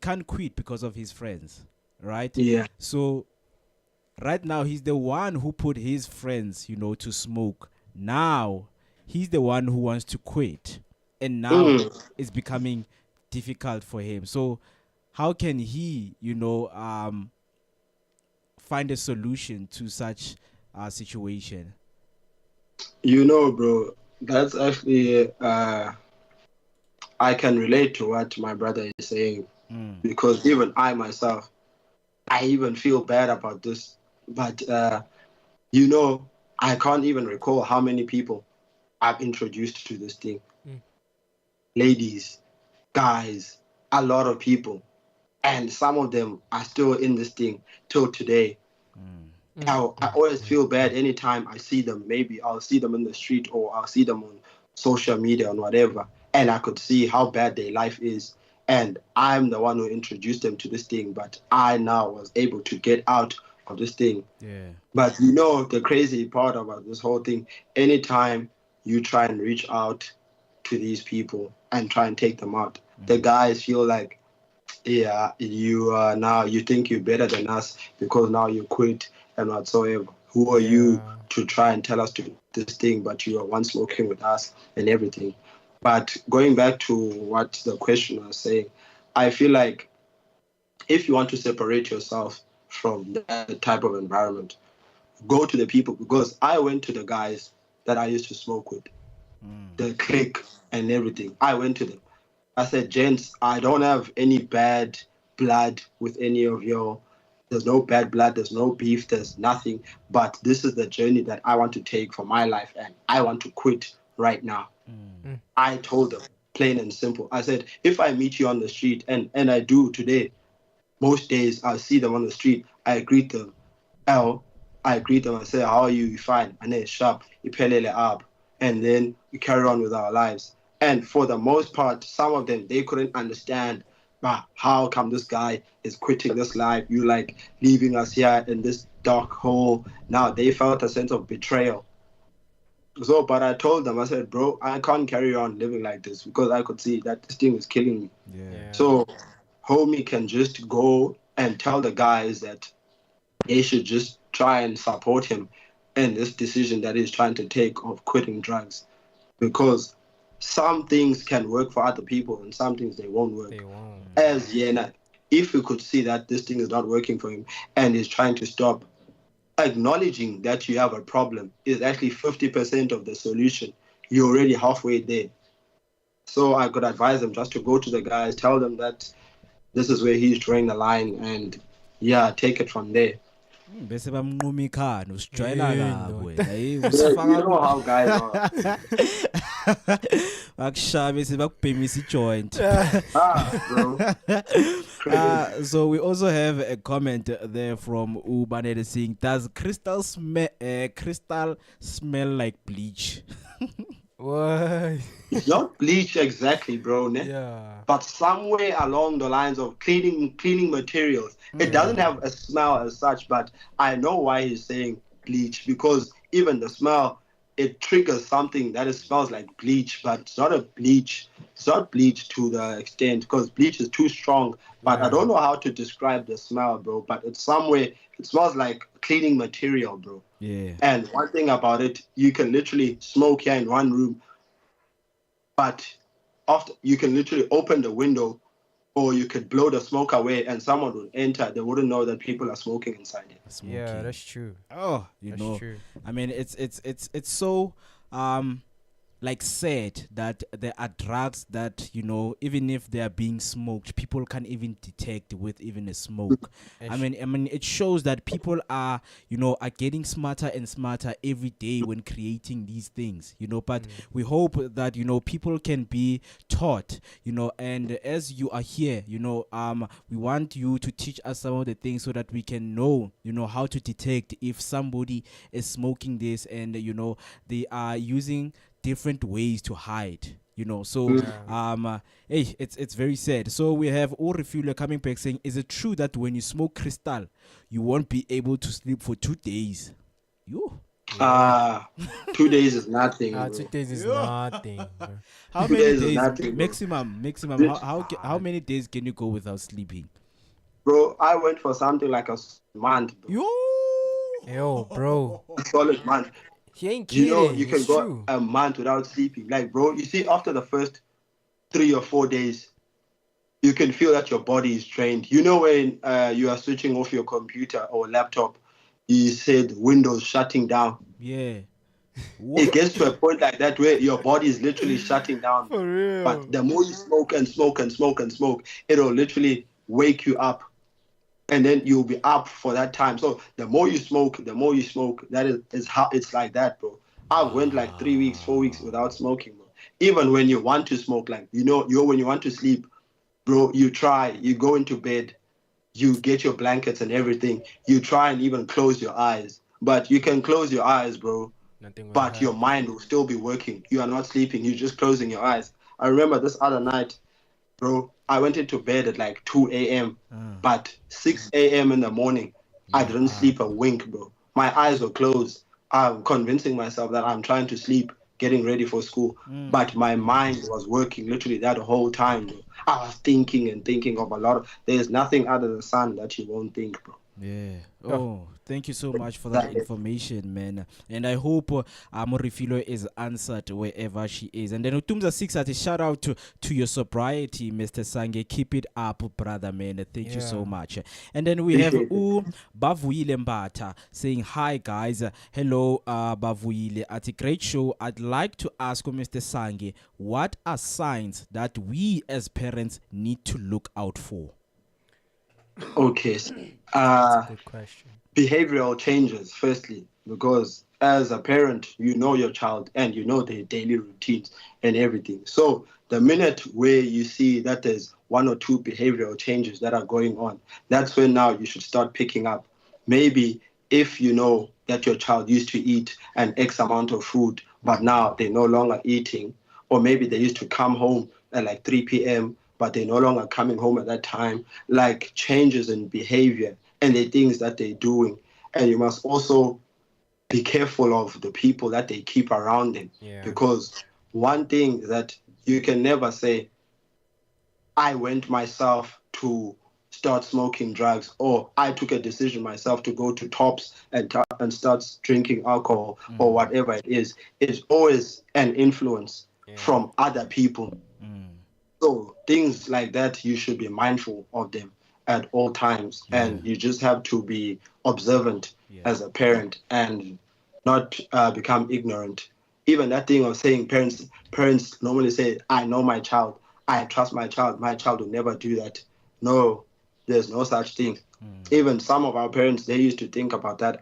can't quit because of his friends, right?
Yeah.
So right now he's the one who put his friends, to smoke. Now he's the one who wants to quit, and now it's becoming difficult for him. So how can he, find a solution to such a situation?
Bro, that's actually I can relate to what my brother is saying, because even I myself, I even feel bad about this. But I can't even recall how many people I've introduced to this thing. Ladies, guys, a lot of people. And some of them are still in this thing till today. I always feel bad anytime I see them. Maybe I'll see them in the street or I'll see them on social media and whatever. And I could see how bad their life is. And I'm the one who introduced them to this thing. But I now was able to get out of this thing.
Yeah.
But the crazy part about this whole thing, anytime you try and reach out to these people and try and take them out. The guys feel like, yeah, you think you're better than us because now you quit and whatsoever. Who are you to try and tell us to do this thing, but you are once smoking with us and everything. But going back to what the question was saying, I feel like if you want to separate yourself from that type of environment, go to the people, because I went to the guys that I used to smoke with, the clique and everything. I went to them. I said, gents, I don't have any bad blood with any of you. There's no bad blood, there's no beef, there's nothing. But this is the journey that I want to take for my life, and I want to quit right now. I told them, plain and simple. I said, if I meet you on the street, and I do today, most days I see them on the street, I greet them. I greet them, I say, how are you? You fine? And then sharp, iphelele up. And then we carry on with our lives. And for the most part, some of them, they couldn't understand, how come this guy is quitting this life? You like leaving us here in this dark hole. Now they felt a sense of betrayal. So, but I told them, I said, bro, I can't carry on living like this because I could see that this thing is killing me.
Yeah.
So homie can just go and tell the guys that they should just try and support him in this decision that he's trying to take of quitting drugs, because some things can work for other people and some things they won't work.
They won't.
As Yena, if we could see that this thing is not working for him and he's trying to stop, acknowledging that you have a problem is actually 50% of the solution. You're already halfway there. So I could advise them just to go to the guys, tell them that this is where he's drawing the line, and take it from there.
Bese bamnquma ikhanda usijwayela kabi wena. Hey
You know how guys are.
Bakushaya bese bakubhemisa ijoint.
Bro.
So we also have a comment there from Ubanele saying, does crystal smell like bleach?
What?
It's not bleach exactly, bro. Ne?
Yeah.
But somewhere along the lines of cleaning materials. It doesn't have a smell as such, but I know why he's saying bleach, because even the smell, it triggers something that smells like bleach, but it's not a bleach. It's not bleach to the extent, because bleach is too strong. But I don't know how to describe the smell, bro. But it's somewhere, it smells like cleaning material, bro.
Yeah.
And one thing about it, you can literally smoke here in one room, but after you can literally open the window, or you could blow the smoke away and someone would enter. They wouldn't know that people are smoking inside it.
Yeah, that's true.
Oh,
That's true.
I mean, it's so like sad that there are drugs that, even if they are being smoked, people can't even detect with even a smoke. I mean, it shows that people are getting smarter and smarter every day when creating these things, but we hope that, people can be taught, and as you are here, we want you to teach us some of the things so that we can know, how to detect if somebody is smoking this and, they are using different ways to hide, so hey, it's very sad. So we have Refueler coming back saying, is it true that when you smoke crystal you won't be able to sleep for 2 days?
2 days is nothing.
2 days is nothing. Bro.
How
2
many
days is
days
nothing, bro.
maximum how many days can you go without sleeping?
Bro, I went for something like a month, bro.
Yo, bro.
A solid month.
He ain't kidding.
You can
It's
go
true.
a month without sleeping. Like, bro, you see, after the first 3 or 4 days, you can feel that your body is drained. When you are switching off your computer or laptop, you said Windows shutting down.
Yeah.
It gets to a point like that where your body is literally shutting down.
For real.
But the more you smoke and smoke and smoke and smoke, it'll literally wake you up. And then you'll be up for that time. So the more you smoke, that is how it's like that, bro. I went like 3 weeks, 4 weeks without smoking, bro. Even when you want to smoke, like, when you want to sleep, bro, you go into bed, you get your blankets and everything. You try and even close your eyes. But you can close your eyes, bro. But your mind will still be working. You are not sleeping. You're just closing your eyes. I remember this other night, bro, I went into bed at like 2 a.m. But 6 a.m. in the morning, I didn't sleep a wink, bro. My eyes were closed. I'm convincing myself that I'm trying to sleep. getting ready for school. But my mind was working literally that whole time, bro. I was thinking and thinking of a lot of, there's nothing other than sun that you won't think, bro.
Yeah. Oh, thank you so much for that information, man. And I hope Amorifilo is answered wherever she is. And then Utumza 6 at a shout out to your sobriety, Mr. Sange. Keep it up, brother, man. Thank you so much. And then we have Bavuile Mbata saying, hi, guys. Hello, Bavuile. At a great show, I'd like to ask Mr. Sange, what are signs that we as parents need to look out for?
Okay.
That's a good question.
Behavioral changes, firstly, because as a parent, you know your child and you know their daily routines and everything. So the minute where you see that there's one or two behavioral changes that are going on, that's when now you should start picking up. Maybe if you know that your child used to eat an X amount of food, but now they're no longer eating, or maybe they used to come home at like 3 p.m., but they're no longer coming home at that time, like changes in behavior and the things that they're doing. And you must also be careful of the people that they keep around them.
Yeah.
Because one thing that you can never say, I went myself to start smoking drugs, or I took a decision myself to go to Tops and start drinking alcohol, or whatever it is. It's always an influence from other people. So things like that, you should be mindful of them at all times. And you just have to be observant as a parent and not become ignorant. Even that thing of saying parents normally say, I know my child, I trust my child will never do that. No, there's no such thing. Even some of our parents, they used to think about that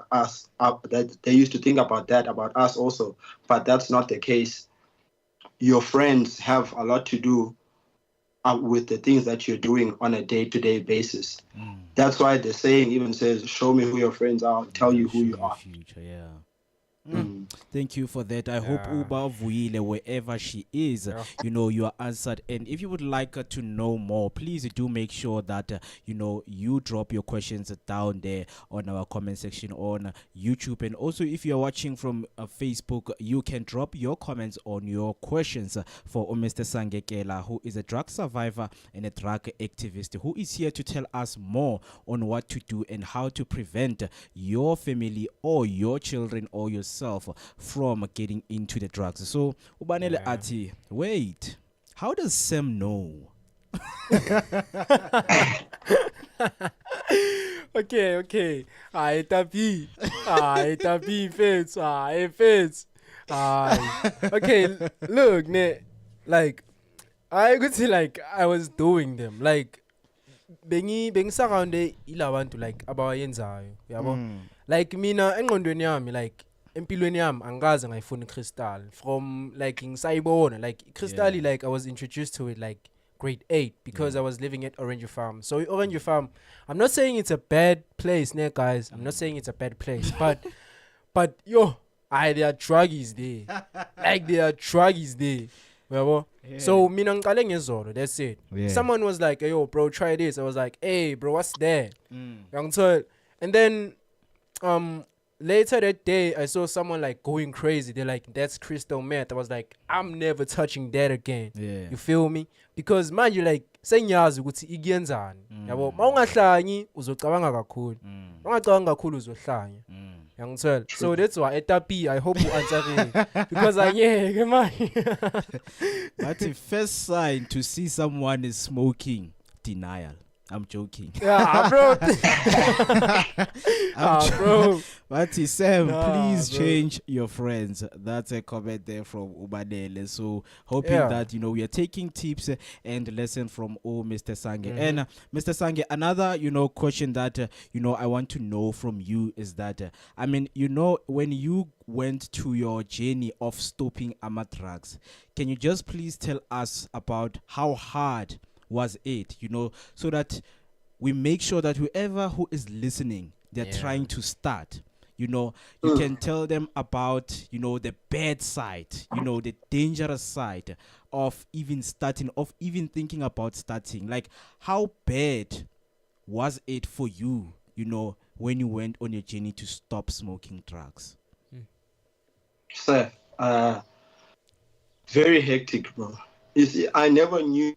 about us also, but that's not the case. Your friends have a lot to do with the things that you're doing on a day-to-day basis. That's why the saying even says, show me who your friends are, I'll tell you who you are.
Future, Thank you for that. I hope Uba Vuile, wherever she is, you are answered. And if you would like to know more, please do make sure that, you drop your questions down there on our comment section on YouTube. And also, if you're watching from Facebook, you can drop your comments on your questions for Mr. Sangela Kela, who is a drug survivor and a drug activist, who is here to tell us more on what to do and how to prevent your family or your children or yourself from getting into the drugs. So, Ubanele Ati, wait, how does Sam know?
Okay. Itapi, fits. Fits. Okay, look, like, I could see, like, I was doing them. Like, being surrounded, ila want to, like, about yenzayo. Like, mina, engondweni yami, like, empilweni yami angaze ngayifuna crystal from like ngisayibona like crystal like I was introduced to it like grade 8 because I was living at Orange Farm. So Orange Farm, I'm not saying it's a bad place, guys. I'm not saying it's a bad place, but there are druggies there. Like there are druggies there. So mina ngiqale ngezolo, that's it. Someone was like, hey, yo bro, try this. I was like, hey bro, what's that? And then later that day, I saw someone like going crazy. They're like, that's crystal meth. I was like, I'm never touching that again. You feel me? Because man, you like senyazi ukuthi ikuyenzani. Yabo, mawungahlanyi uzocabanga kakhulu. Mawungacabanga kakhulu uzohlanya. Yangithola. So that's why etapi, I hope you answer me because man.
But the first sign to see someone is smoking, denial. I'm joking.
Yeah, bro. Bro.
But Sam, please change your friends. That's a comment there from Ubadele. So hoping that we are taking tips and lesson from Mr. Sange. And Mr. Sange, another question that I want to know from you is that when you went to your journey of stopping drugs, can you just please tell us about how hard was it, so that we make sure that whoever who is listening, they're trying to start, you can tell them about, the bad side, the dangerous side of even starting, of even thinking about starting. Like, how bad was it for you, when you went on your journey to stop smoking drugs?
Sir, Very hectic, bro. You see, I never knew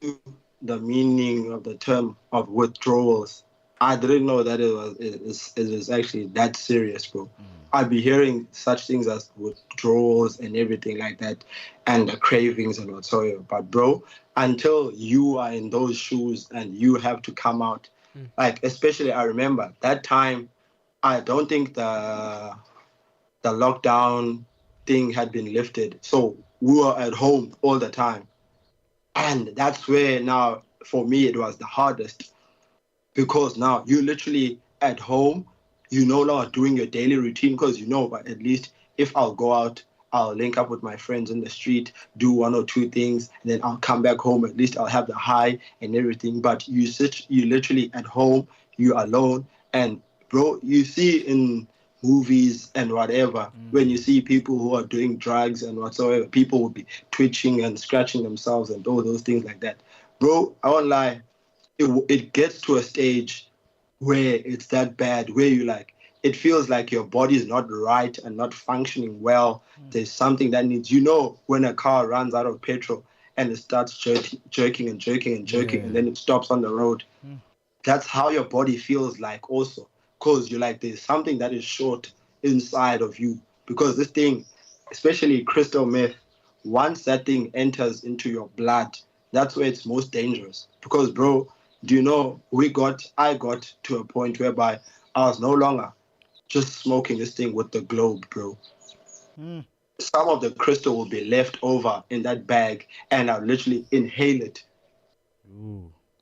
the meaning of the term of withdrawals. I didn't know that it was actually that serious, bro. I'd be hearing such things as withdrawals and everything like that, and the cravings and whatsoever. But bro, until you are in those shoes and you have to come out, like especially I remember that time. I don't think the lockdown thing had been lifted, so we were at home all the time, and that's where now for me it was the hardest because now you're literally at home, you no longer doing your daily routine because you know, but at least if I'll go out, I'll link up with my friends in the street, do one or two things, and then I'll come back home. At least I'll have the high and everything. But you literally at home, you're alone, and bro, you see in movies and whatever, when you see people who are doing drugs and whatsoever, people will be twitching and scratching themselves and all those things like that. Bro, I won't lie, it gets to a stage where it's that bad, where you like, it feels like your body is not right and not functioning well. There's something that needs, when a car runs out of petrol and it starts jerking and jerking and jerking, and then it stops on the road. That's how your body feels like also, because you're like, there's something that is short inside of you. Because this thing, especially crystal meth, once that thing enters into your blood, that's where it's most dangerous. Because bro, do you know, I got to a point whereby I was no longer just smoking this thing with the globe, bro. Some of the crystal will be left over in that bag, and I'll literally inhale it.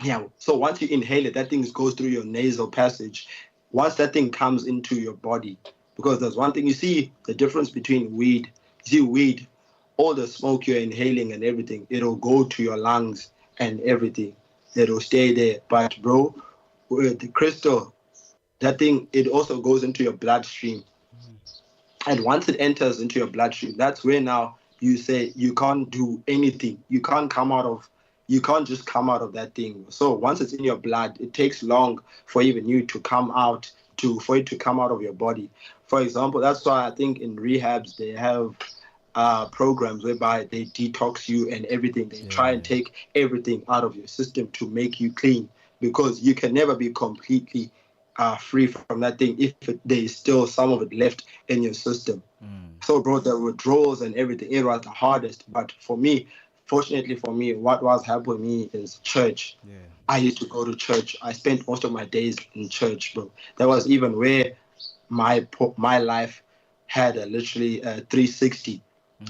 Yeah, so once you inhale it, that thing goes through your nasal passage. Once that thing comes into your body, because there's one thing, you see the difference between weed. You see, weed, all the smoke you're inhaling and everything, it'll go to your lungs and everything. It'll stay there. But bro, with the crystal, that thing, it also goes into your bloodstream. And once it enters into your bloodstream, that's where now you say you can't do anything. You can't just come out of that thing. So once it's in your blood, it takes long for even you to come out, for it to come out of your body. For example, that's why I think in rehabs they have programs whereby they detox you and everything. They try and take everything out of your system to make you clean, because you can never be completely free from that thing if there is still some of it left in your system. So bro, the withdrawals and everything, it was the hardest. But for me, fortunately for me, what was helping me is church. I used to go to church. I spent most of my days in church, bro. That was even where my life had literally 360.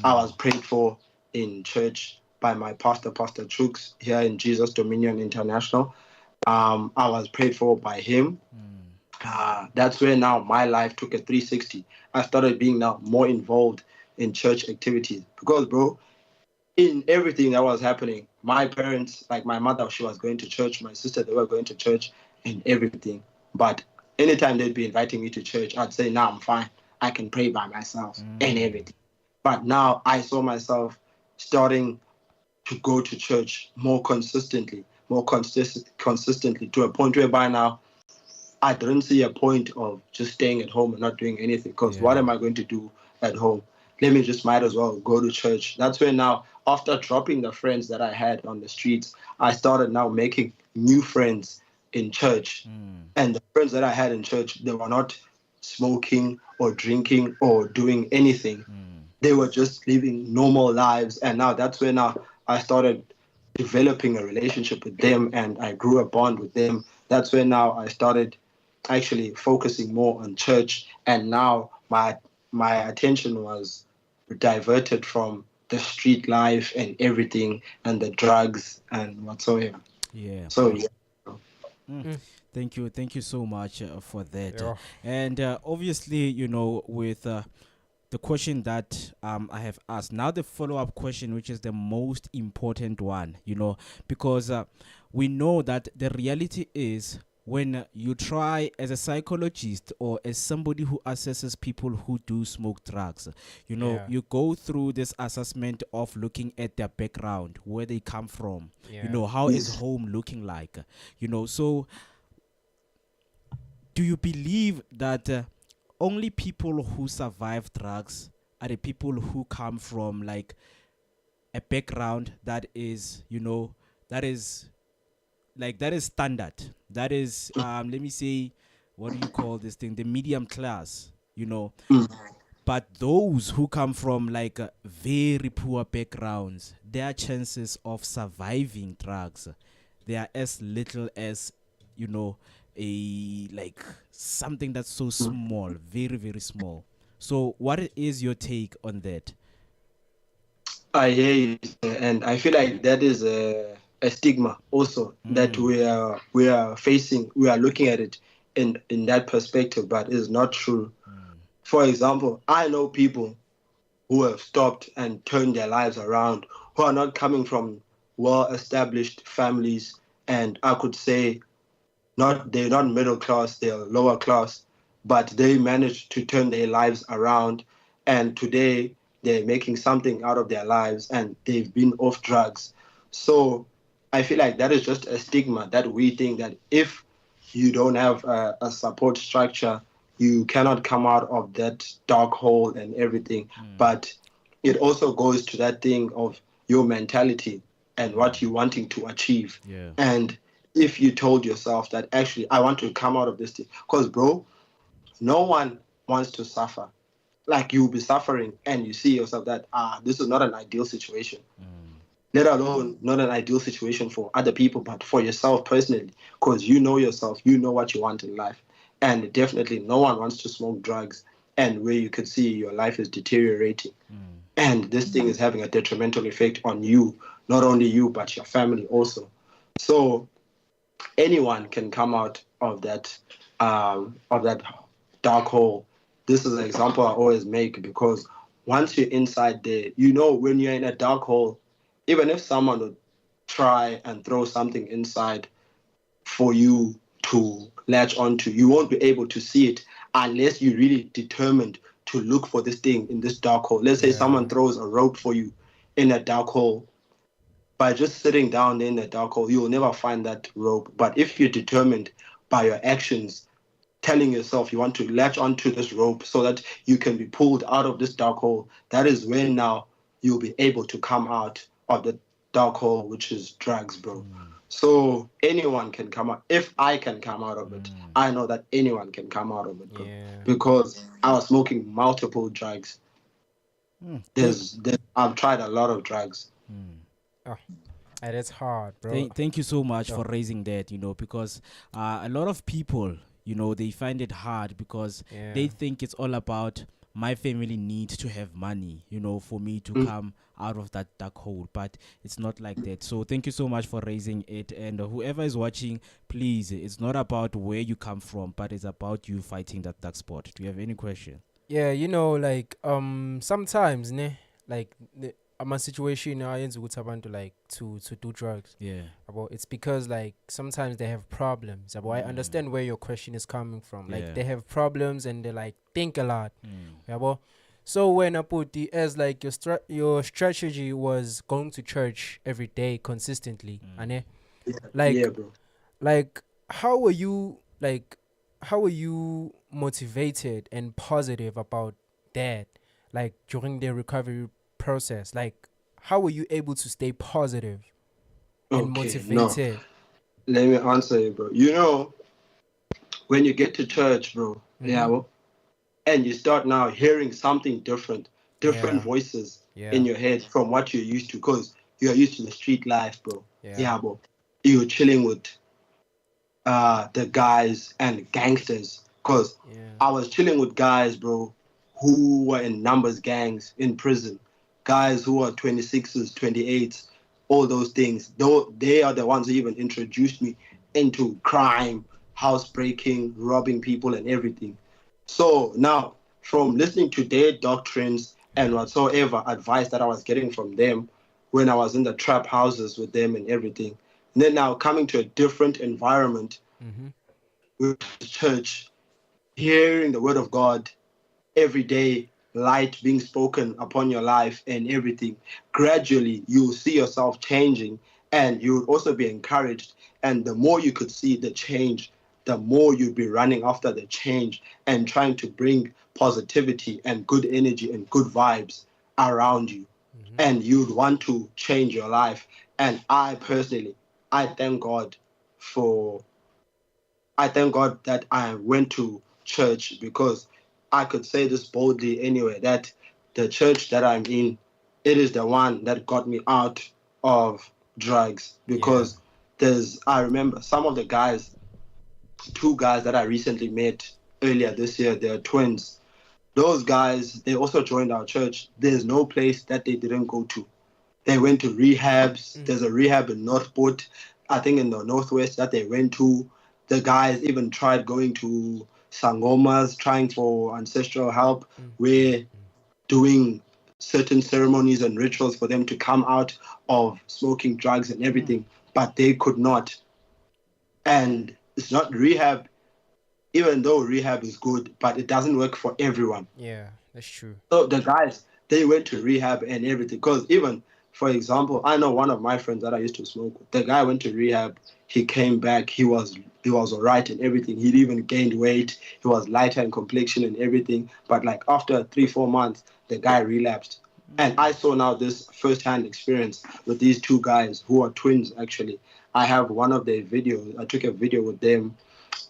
I was prayed for in church by my pastor, Pastor Chooks, here in Jesus Dominion International. I was prayed for by him. That's where now my life took a 360. I started being now more involved in church activities because, bro, in everything that was happening, my parents, like my mother, she was going to church. My sister, they were going to church and everything. But anytime they'd be inviting me to church, I'd say, "No, I'm fine. I can pray by myself and everything." But now I saw myself starting to go to church more consistently to a point whereby now I didn't see a point of just staying at home and not doing anything, because what am I going to do at home? Let me just might as well go to church. That's when now, after dropping the friends that I had on the streets, I started now making new friends in church. And the friends that I had in church, they were not smoking or drinking or doing anything. They were just living normal lives. And now that's when now I started developing a relationship with them, and I grew a bond with them. That's when now I started actually focusing more on church, and now my attention was diverted from the street life and everything and the drugs and whatsoever. So
Thank you so much for that. And obviously, with the question that I have asked, now the follow-up question, which is the most important one, because we know that the reality is, when you try as a psychologist or as somebody who assesses people who do smoke drugs, you go through this assessment of looking at their background, where they come from, how is home looking like, so do you believe that only people who survive drugs are the people who come from like a background that is, that is that is standard. That is, let me say, what do you call this thing? The medium class, But those who come from very poor backgrounds, their chances of surviving drugs, they are as little as, something that's so small, very, very small. So what is your take on that?
I hear you, and I feel like that is a stigma also that we are facing. We are looking at it in that perspective, but it's not true. For example, I know people who have stopped and turned their lives around, who are not coming from well-established families, and I could say they're not middle class, they're lower class, but they managed to turn their lives around, and today they're making something out of their lives, and they've been off drugs. So I feel like that is just a stigma that we think that if you don't have a support structure, you cannot come out of that dark hole and everything. But it also goes to that thing of your mentality and what you're wanting to achieve.
Yeah.
And if you told yourself that actually I want to come out of this thing, because bro, no one wants to suffer. Like you'll be suffering and you see yourself that this is not an ideal situation. Let alone not an ideal situation for other people, but for yourself personally, because you know yourself, you know what you want in life. And definitely no one wants to smoke drugs and where you could see your life is deteriorating. And this thing is having a detrimental effect on you, not only you, but your family also. So anyone can come out of that dark hole. This is an example I always make, because once you're inside there, when you're in a dark hole, even if someone would try and throw something inside for you to latch onto, you won't be able to see it unless you're really determined to look for this thing in this dark hole. Let's say someone throws a rope for you in a dark hole. By just sitting down in the dark hole, you will never find that rope. But if you're determined by your actions, telling yourself you want to latch onto this rope so that you can be pulled out of this dark hole, that is when now you'll be able to come out of the dark hole, which is drugs, bro. So anyone can come out. If I can come out of it, I know that anyone can come out of it, bro. Because I was smoking multiple drugs. I've tried a lot of drugs.
Oh, that's hard, bro.
Thank you so much for raising that, because a lot of people, they find it hard because they think it's all about my family needs to have money, for me to come out of that dark hole. But it's not like that. So thank you so much for raising it. And whoever is watching, please, it's not about where you come from, but it's about you fighting that dark spot. Do you have any question?
Yeah, sometimes, I'm a situation I ends with abantu to do drugs.
Yeah.
It's because sometimes they have problems. I understand where your question is coming from. They have problems and they think a lot. So when I put the as your strategy was going to church every day consistently,
bro.
how were you motivated and positive about that during the recovery process? How were you able to stay positive and motivated?
Let me answer you, bro. When you get to church, bro, and you start now hearing something different voices in your head from what you're used to, because you're used to the street life, bro. Bro. You're chilling with the guys and gangsters, because I was chilling with guys, bro, who were in numbers gangs in prison. Guys who are 26s, 28s, all those things. Though they are the ones who even introduced me into crime, house breaking, robbing people and everything. So now, from listening to their doctrines and whatsoever advice that I was getting from them when I was in the trap houses with them and everything, and then now coming to a different environment with the church, hearing the word of God every day, light being spoken upon your life and everything, gradually you'll see yourself changing, and you'll also be encouraged. And the more you could see the change, the more you'd be running after the change and trying to bring positivity and good energy and good vibes around you. and you'd want to change your life. And I personally, I thank God for I thank God that I went to church, because I could say this boldly anyway, that the church that I'm in, it is the one that got me out of drugs. Because I remember some of the guys, two guys that I recently met earlier this year, they're twins. Those guys, they also joined our church. There's no place that they didn't go to. They went to rehabs. There's a rehab in Northport, I think in the Northwest, that they went to. The guys even tried going to Sangomas, trying for ancestral help. We're doing certain ceremonies and rituals for them to come out of smoking drugs and everything, but they could not. And it's not rehab, even though rehab is good, but it doesn't work for everyone.
Yeah, that's true.
So the guys, they went to rehab and everything. Because even, for example, I know one of my friends that I used to smoke with. The guy went to rehab. He came back. He was all right and everything. He'd even gained weight. He was lighter in complexion and everything. But like after 3-4 months, the guy relapsed. And I saw now this first-hand experience with these two guys who are twins, actually. I have one of their videos. I took a video with them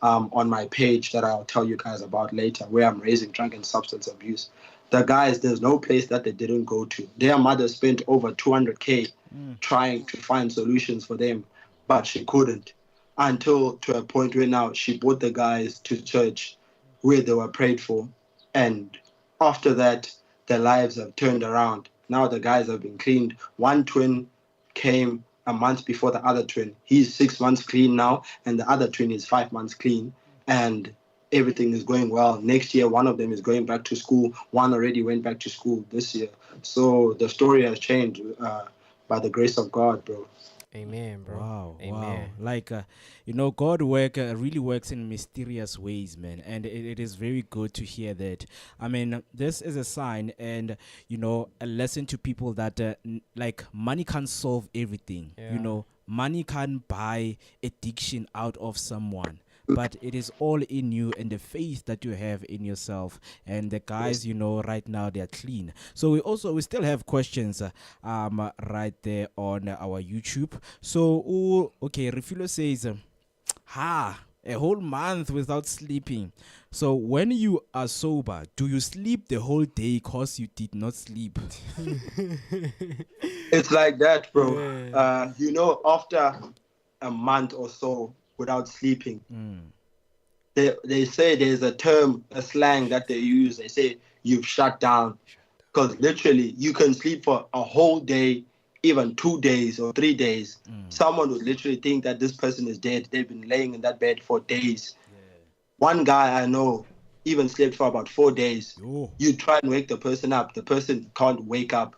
on my page that I'll tell you guys about later, where I'm raising drug and substance abuse. The guys, there's no place that they didn't go to. Their mother spent over 200K trying to find solutions for them, but she couldn't, until to a point where now she brought the guys to church where they were prayed for. And after that, their lives have turned around. Now the guys have been cleaned. One twin came a month before the other twin. He's 6 months clean now, and the other twin is 5 months clean. And everything is going well. Next year, one of them is going back to school. One already went back to school this year. So the story has changed by the grace of God, bro.
Amen, bro.
Wow,
Amen.
wow. Like, God really works in mysterious ways, man. And it is very good to hear that. I mean, this is a sign and, a lesson to people that, money can't solve everything.
Yeah.
Money can't buy addiction out of someone. But it is all in you and the faith that you have in yourself. And the guys, right now they're clean. So we still have questions right there on our YouTube. So okay, Refilo says, a whole month without sleeping. So when you are sober, do you sleep the whole day because you did not sleep?
It's like that, bro. After a month or so without sleeping, they say there's a term, a slang that they use. They say you've shut down. Because literally, you can sleep for a whole day, even 2 days or 3 days. Someone would literally think that this person is dead. They've been laying in that bed for days. One guy I know even slept for about 4 days. You try and wake the person up. The person can't wake up.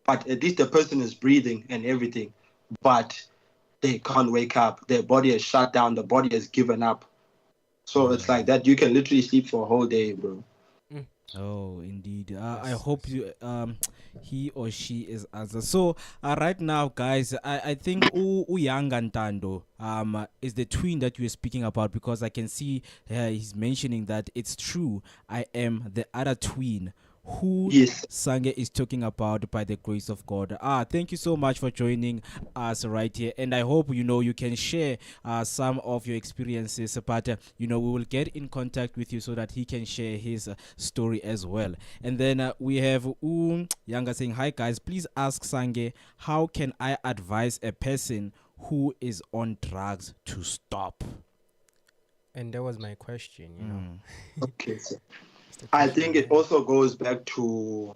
But at least the person is breathing and everything. But they can't wake up. Their body is shut down. The body has given up. So it's like that. You can literally sleep for a whole day, bro.
Oh, indeed. I hope he or she is answered. So right now, guys, I think Uyanga Ntando is the twin that you were speaking about, because I can see he's mentioning that it's true. I am the other twin who Sange is talking about by the grace of God. Thank you so much for joining us right here, and I hope you can share some of your experiences, but we will get in contact with you so that he can share his story as well. And then we have Yanga saying, hi guys, please ask Sange, how can I advise a person who is on drugs to stop?
And that was my question,
Okay, so I think it also goes back to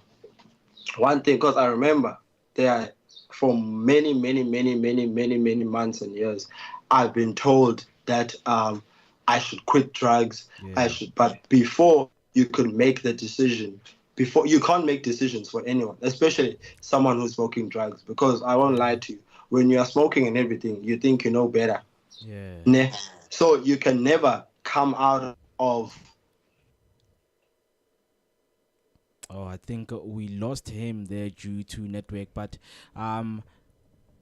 one thing, because I remember for many months and years, I've been told that I should quit drugs. But before you could make the decision, you can't make decisions for anyone, especially someone who's smoking drugs, because I won't lie to you, when you are smoking and everything, you think you know better. So you can never come out of.
Oh, I think we lost him there due to network, but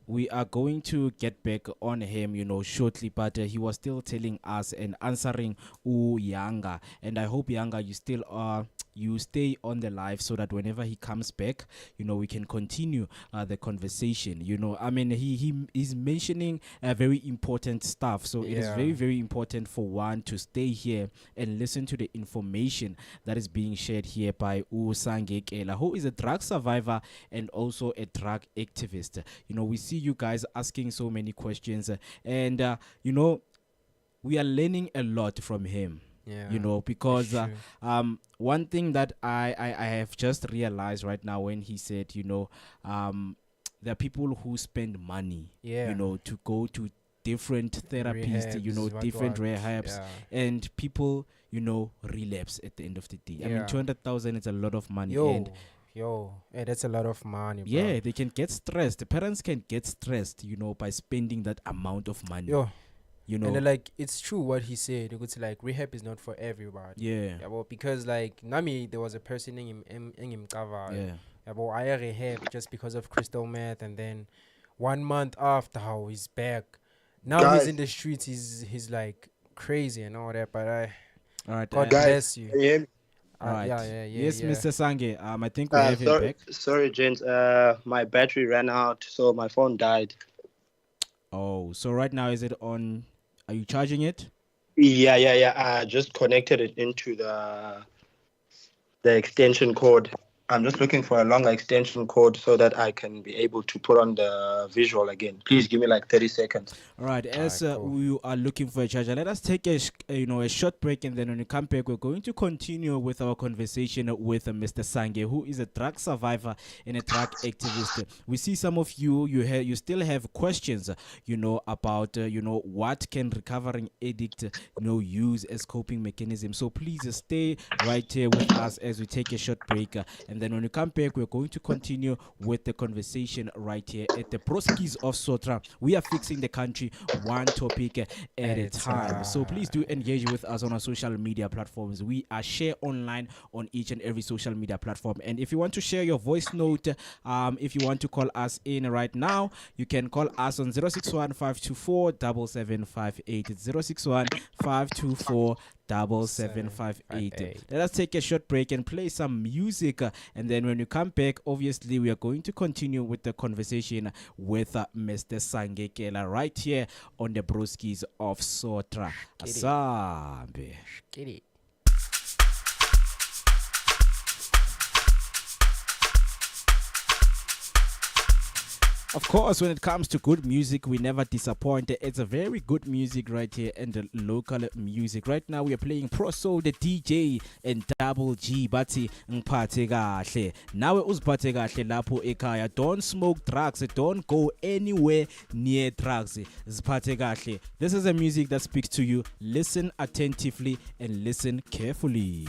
we are going to get back on him, shortly. But he was still telling us and answering Yanga, and I hope Yanga, you still are you stay on the live so that whenever he comes back, we can continue the conversation. I mean, he is mentioning very important stuff. So it is very, very important for one to stay here and listen to the information that is being shared here by Sange Kela, who is a drug survivor and also a drug activist. We see you guys asking so many questions, and we are learning a lot from him. Because one thing that I have just realized right now when he said, there are people who spend money, to go to different therapists, different rehabs, and people, relapse at the end of the day. I mean, 200,000 is a lot of money.
Hey, that's a lot of money, bro.
Yeah, they can get stressed. The parents can get stressed, by spending that amount of money.
And then, like, it's true what he said. It's like rehab is not for everybody.
Yeah,
well, because like Nami, there was a person in him cover. Well, I rehab just because of crystal meth, and then 1 month after, how he's back. Now
Guys,
he's in the streets. He's like crazy and all that. But
all right,
God
guys,
bless you.
can you hear me?
all right. Yes,
Yeah.
Mr. Sange. I think we have him back.
Sorry, gents. My battery ran out, so my phone died.
Oh, so right now is it on? Are you charging it?
Yeah. I just connected it into the extension cord. I'm just looking for a longer extension cord so that I can be able to put on the visual again. Please give me like 30 seconds.
All right. As
cool.
we are looking for a charger, let us take a short break, and then when we come back, we're going to continue with our conversation with Mr. Sange, who is a drug survivor and a drug activist. We see some of you still have questions, about what can recovering addict use as coping mechanism. So please stay right here with us as we take a short break, and then when we come back, we're going to continue with the conversation right here at the Broskies of Sotra. We are fixing the country one topic at a time. So please do engage with us on our social media platforms. We are share online on each and every social media platform. And if you want to share your voice note, if you want to call us in right now, you can call us on 061-524-7758. It's 061-524-7758. Let us take a short break and play some music, and then when you come back, obviously we are going to continue with the conversation with Mr. Sange Kela right here on the Broskies of Sotra. Asambe.
Get it.
Of course, when it comes to good music, we never disappoint. It's a very good music right here, and the local music. Right now, we are playing Pro Soul, the DJ, and Double G. Bathi ngiphathe kahle. Nawe uziphathe kahle lapho ekhaya. Don't smoke drugs. Don't go anywhere near drugs. Ziphathe kahle. This is a music that speaks to you. Listen attentively and listen carefully.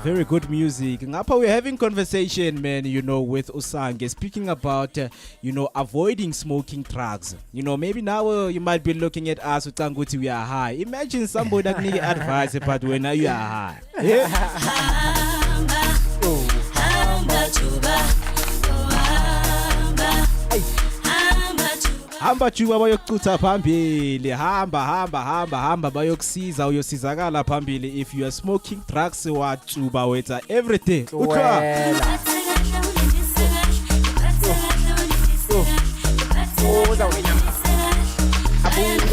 Very good music. Ngapha we're having conversation, man, with Usange, speaking about, avoiding smoking drugs. Maybe now you might be looking at us, Utanguti, we are high. Imagine somebody that need advice about when you are high. hamba juba bayokucutha phambili hamba bayokusiza uyosizakala phambili. If you are smoking drugs wajuba wetha every day uthwa
abuya wena ma abuya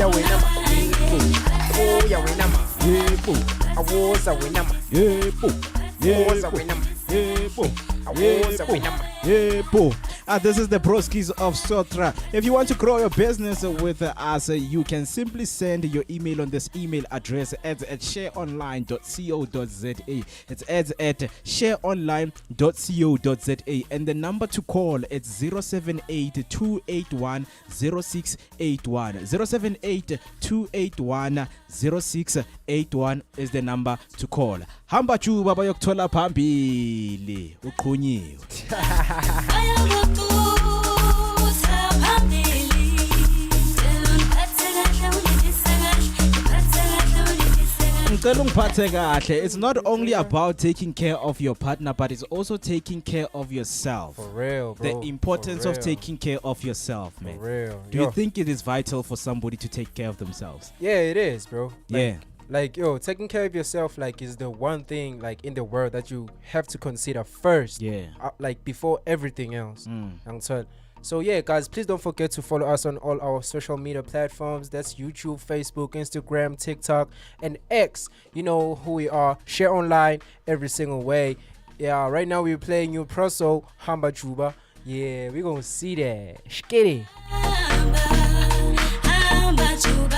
wena ma yebo awoza wena ma
yebo
awoza wena ma
yebo
awoza wena ma
yebo. This is the Broskies of Sotra. If you want to grow your business with us, you can simply send your email on this email address ads@shareonline.co.za. It's ads@shareonline.co.za, and the number to call is 078-281-0681. 078-281-0681 is the number to call. Hamba juba bayokuthola phambili uqhunyiwe. It's not only about taking care of your partner, but it's also taking care of yourself.
For real, bro.
The importance
For
of
real.
taking care of yourself, man.
For real.
Do you think it is vital for somebody to take care of themselves?
Yeah, it is, bro.
Yeah.
Like, yo, taking care of yourself, like, is the one thing, like, in the world that you have to consider first.
Yeah.
Like, before everything else. So, yeah, guys, please don't forget to follow us on all our social media platforms. That's YouTube, Facebook, Instagram, TikTok, and X. You know who we are. Share online every single way. Yeah, right now we're playing you Proso, Hamba Juba. Yeah, we're going to see that. Skitty.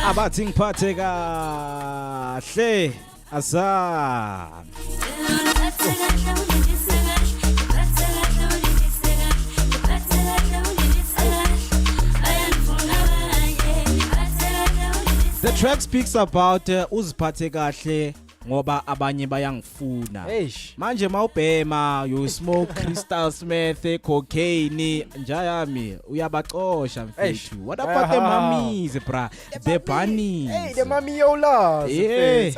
Abathi ngiphathe kahle asa. The track speaks about uziphathe kahle ngoba abanye bayangifuna. Manje mawubhema you smoke crystal meth, cocaine, njayami uyabacosha mfethu. What about the mummies, bra? The bunnies.
Hey, the mommy yolas.
Yeah.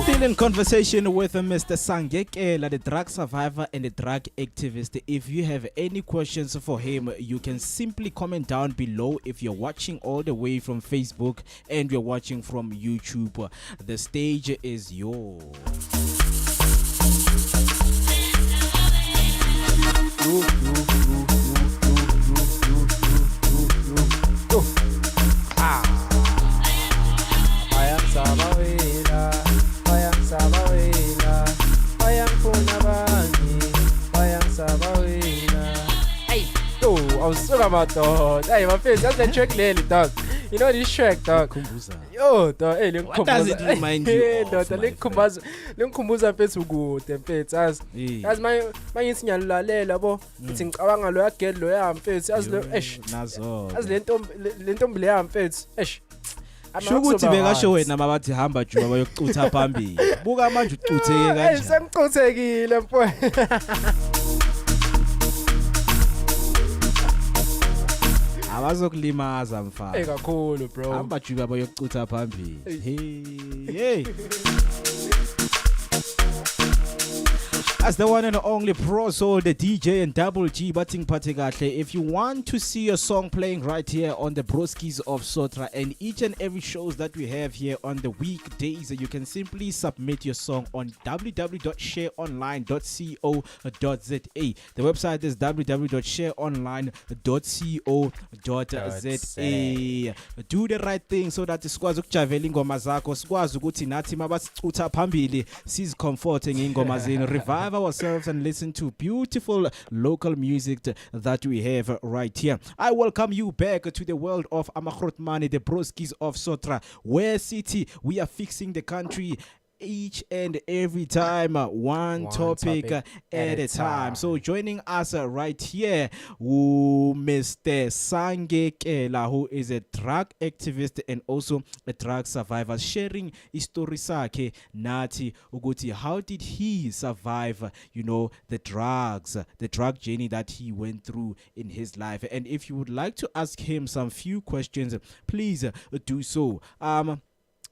Still in conversation with Mr. Sange Kela, the drug survivor and the drug activist. If you have any questions for him, you can simply comment down below if you're watching all the way from Facebook and you're watching from YouTube. The stage is yours.
I was talking about dog. Hey, my face, that's the track lately, dog. You know this track, dog. Yo, dog. Hey,
what does it remind you of?
Lenkumbuza mfethu kude mfethu as manje sinyalalela bo. Ithi ngicabanga lo yaged lo ya mfethu as lo
nazo.
As le ntombi le ya mfethu.
Shukuthi bekasho wena mabathi hamba juba bayokucutha phambili. Buka manje ucutheke kanjani?
Sengicuthekile mfowethu.
Abazokulimaza mfana.
Kakhulu bro.
Hamba juba bayokucutha phambili. Hey. As the one and only Pro Soul, the DJ and Double G, Bating Patikatle. If you want to see your song playing right here on the Broskies of Sotra and each and every shows that we have here on the weekdays, you can simply submit your song on www.shareonline.co.za. The website is www.shareonline.co.za. Do the right thing so that sikwazi ukujavela ingoma zakho, sikwazi ukuthi nathi mabasicutha phambili siz comforting ingoma zini. Revive ourselves and listen to beautiful local music that we have right here. I welcome you back to the world of Amakrotmani, the Broskies of Sotra, where city we are fixing the country each and every time. One topic at a time. So joining us right here, Mr. Sange Kela, who is a drug activist and also a drug survivor, sharing story sakhe nathi ukuthi how did he survive, the drug journey that he went through in his life. And if you would like to ask him some few questions, please do so.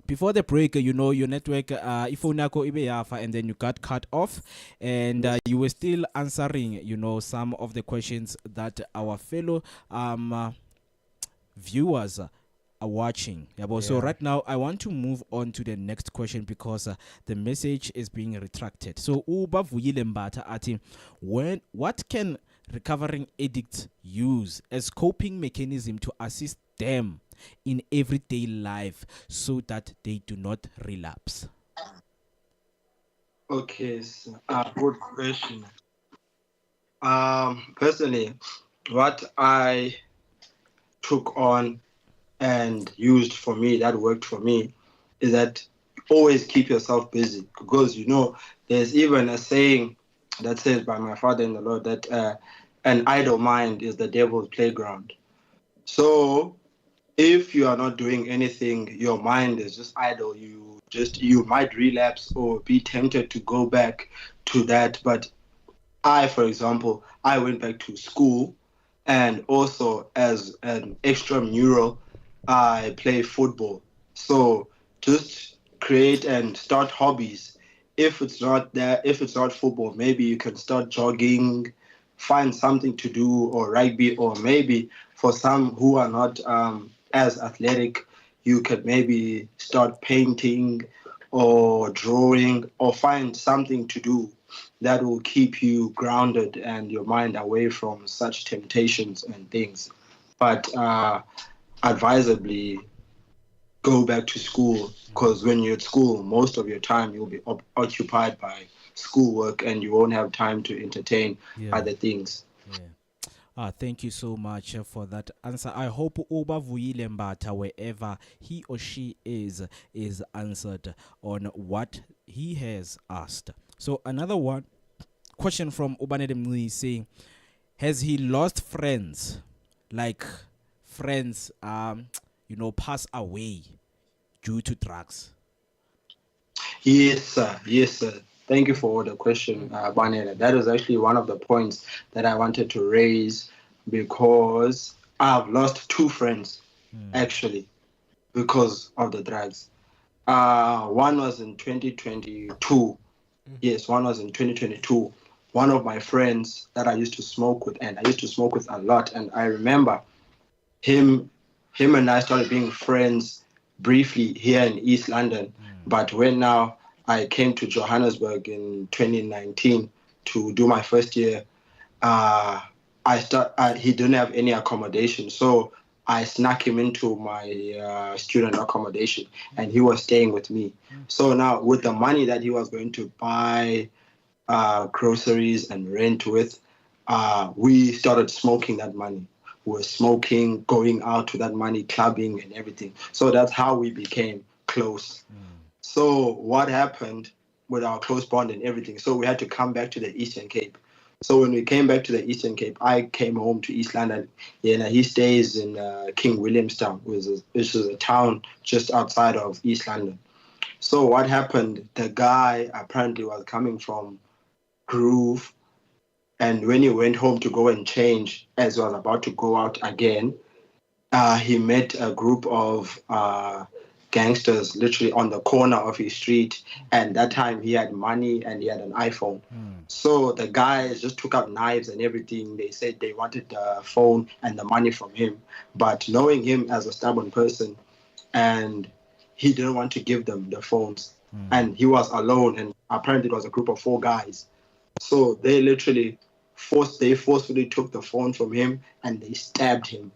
Before the break, your network, iphone yakho ibe yafa, and then you got cut off, and you were still answering, some of the questions that our fellow viewers are watching. So right now, I want to move on to the next question because the message is being retracted. So Uba Vuyile Mbata ati, what can recovering addicts use as coping mechanism to assist them in everyday life so that they do not relapse?
Okay, so, good question. Personally, what I took on and used for me, that worked for me, is that always keep yourself busy, because there's even a saying that says by my father in the Lord that an idle mind is the devil's playground. So if you are not doing anything, your mind is just idle. You might relapse or be tempted to go back to that. But for example, I went back to school, and also as an extramural, I play football. So just create and start hobbies. If it's not football, maybe you can start jogging, find something to do, or rugby, or maybe for some who are not as athletic, you could maybe start painting or drawing, or find something to do that will keep you grounded and your mind away from such temptations and things. But advisably, go back to school, because when you're at school, most of your time you'll be occupied by schoolwork and you won't have time to entertain other things.
Thank you so much for that answer. I hope Uba Vuyile Mbata, wherever he or she is answered on what he has asked. So another one question from Ubanede Mui saying, has he lost friends, like friends pass away due to drugs?
Yes, sir. Thank you for the question, Banela. That was actually one of the points that I wanted to raise, because I've lost two friends, actually, because of the drugs. One was in 2022. Yes, one was in 2022. One of my friends that I used to smoke with, and I used to smoke with a lot, and I remember him and I started being friends briefly here in East London. But when now I came to Johannesburg in 2019 to do my first year, he didn't have any accommodation, so I snuck him into my student accommodation, and he was staying with me. So now, with the money that he was going to buy groceries and rent with, we started smoking that money. We were smoking, going out with that money, clubbing and everything. So that's how we became close. So what happened with our close bond and everything? So we had to come back to the Eastern Cape. So when we came back to the Eastern Cape, I came home to East London. He stays in King Williamstown, which is a town just outside of East London. So what happened? The guy apparently was coming from Groove, and when he went home to go and change, as he was about to go out again, he met a group of gangsters literally on the corner of his street, and that time he had money and he had an iPhone. So the guys just took out knives and everything. They said they wanted the phone and the money from him, but knowing him as a stubborn person, and he didn't want to give them the phones, and he was alone, and apparently it was a group of 4 guys. So they literally forcefully took the phone from him, and they stabbed him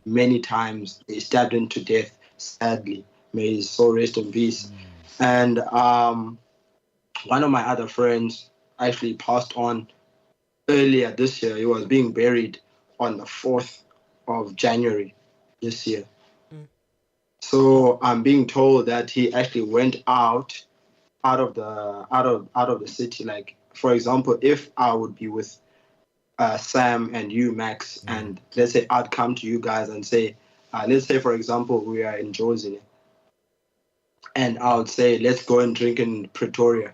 many times. They stabbed him to death, sadly. May his soul rest in peace. And one of my other friends actually passed on earlier this year. He was being buried on the 4th of January this year. So I'm being told that he actually went out out of the city. Like for example, if I would be with Sam and you, Max, and let's say I'd come to you guys and say, let's say for example we are in Josie, and I would say let's go and drink in Pretoria,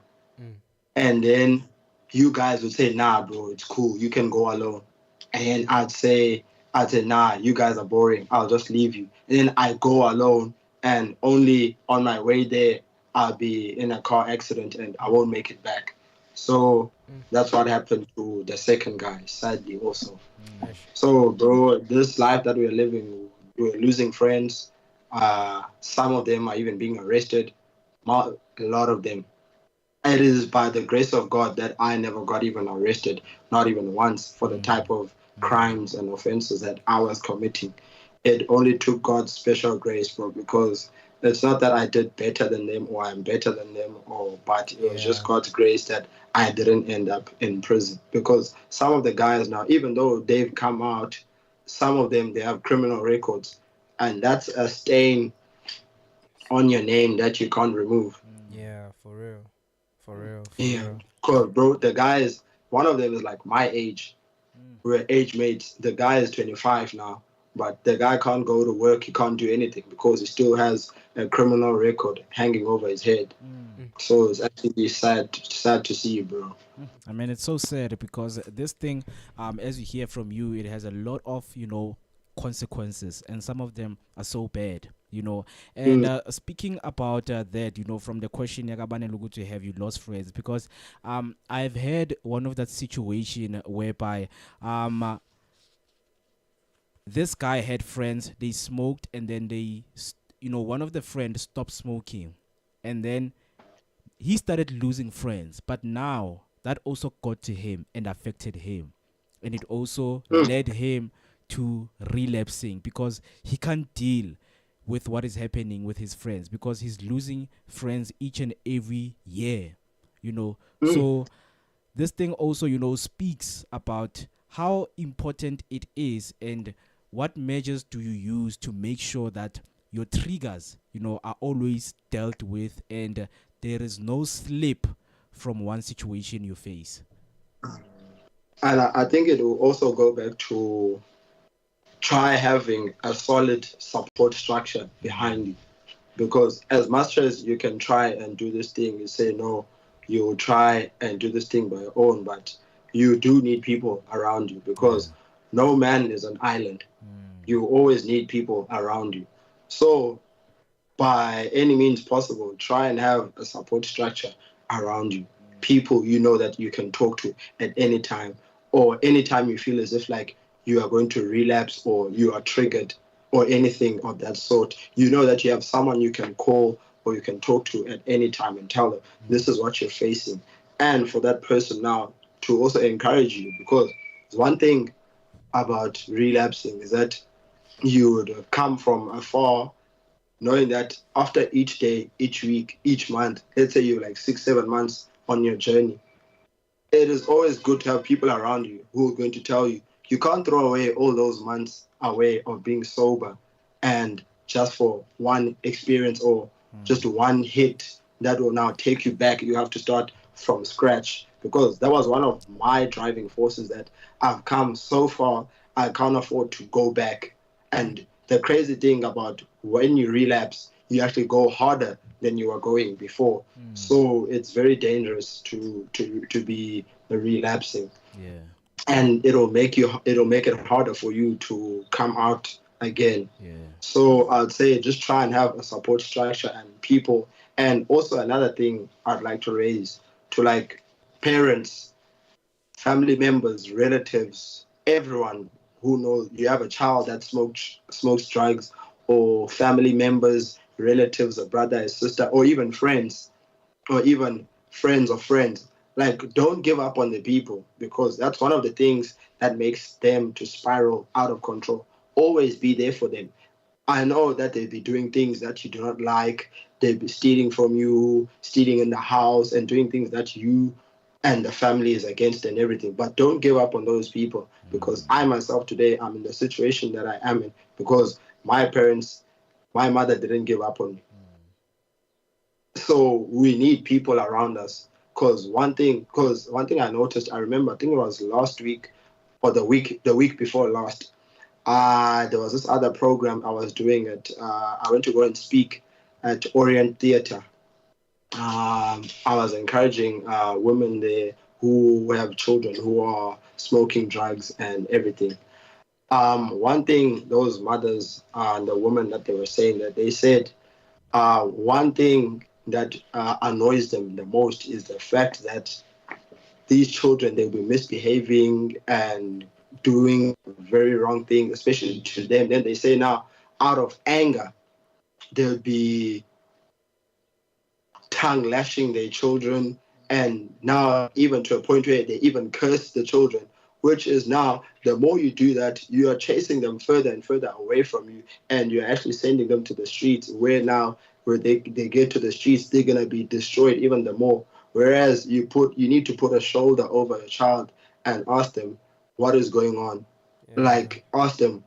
and then you guys would say, nah, bro, it's cool, you can go alone, and I'd say, nah, you guys are boring, I'll just leave you, and then I go alone, and only on my way there I'll be in a car accident and I won't make it back. So that's what happened to the second guy, sadly, also. So, bro, this life that we're living, we're losing friends. Some of them are even being arrested. A lot of them. It is by the grace of God that I never got even arrested, not even once, for the type of crimes and offenses that I was committing. It only took God's special grace, bro, because it's not that I did better than them or I'm better than them, but it was just God's grace that I didn't end up in prison. Because some of the guys now, even though they've come out, some of them, they have criminal records, and that's a stain on your name that you can't remove.
Yeah, for real. For real.
Yeah, cause bro, the guys, one of them is like my age. We're age mates. The guy is 25 now, but the guy can't go to work. He can't do anything because he still has a criminal record hanging over his head. So it's actually sad to see, bro.
I mean, it's so sad because this thing, as we hear from you, it has a lot of, consequences, and some of them are so bad, And speaking about that, from the question, Yakabane Lugutu, have you lost friends? Because I've had one of that situation whereby this guy had friends, they smoked, and then one of the friends stopped smoking, and then he started losing friends. But now that also got to him and affected him, and it also led him to relapsing because he can't deal with what is happening with his friends because he's losing friends each and every year, So this thing also, speaks about how important it is and what measures do you use to make sure that your triggers, are always dealt with and there is no slip from one situation you face.
And I think it will also go back to try having a solid support structure behind you. Because as much as you can try and do this thing, you say no, you will try and do this thing by your own, but you do need people around you because no man is an island. You always need people around you. So by any means possible, try and have a support structure around you. People you know that you can talk to at any time, or anytime you feel as if like you are going to relapse or you are triggered or anything of that sort. You know that you have someone you can call or you can talk to at any time and tell them this is what you're facing. And for that person now to also encourage you, because one thing about relapsing is that you would come from afar knowing that after each day, each week, each month, let's say you're like 6-7 months on your journey, it is always good to have people around you who are going to tell you, you can't throw away all those months away of being sober and just for one experience or just one hit that will now take you back. You have to start from scratch, because that was one of my driving forces, that I've come so far, I can't afford to go back. And the crazy thing about when you relapse, you actually go harder than you were going before. So it's very dangerous to be relapsing.
Yeah.
And it'll make it harder for you to come out again.
Yeah.
So I'd say just try and have a support structure and people. And also another thing I'd like to raise to like parents, family members, relatives, everyone who knows you have a child that smokes drugs, or family members, relatives, a brother, a sister, or even friends, or even friends of friends. Like, don't give up on the people, because that's one of the things that makes them to spiral out of control. Always be there for them. I know that they'll be doing things that you do not like. They'll be stealing from you, stealing in the house, and doing things that you and the family is against and everything. But don't give up on those people, because I myself today, I'm in the situation that I am in because my parents, my mother didn't give up on me. So we need people around us. Because one thing I noticed, I remember, I think it was last week or the week before last. There was this other program I was doing I went to go and speak at Orient Theatre. I was encouraging women there who have children who are smoking drugs and everything. One thing those mothers and the women that they were saying, that they said one thing that annoys them the most is the fact that these children, they'll be misbehaving and doing very wrong things, especially to them. Then they say now, out of anger, they'll be tongue lashing their children, and now even to a point where they even curse the children, which is now, the more you do that, you are chasing them further and further away from you, and you're actually sending them to the streets, where they get to the streets, they're going to be destroyed even the more. Whereas you need to put a shoulder over a child and ask them what is going on. Like, ask them,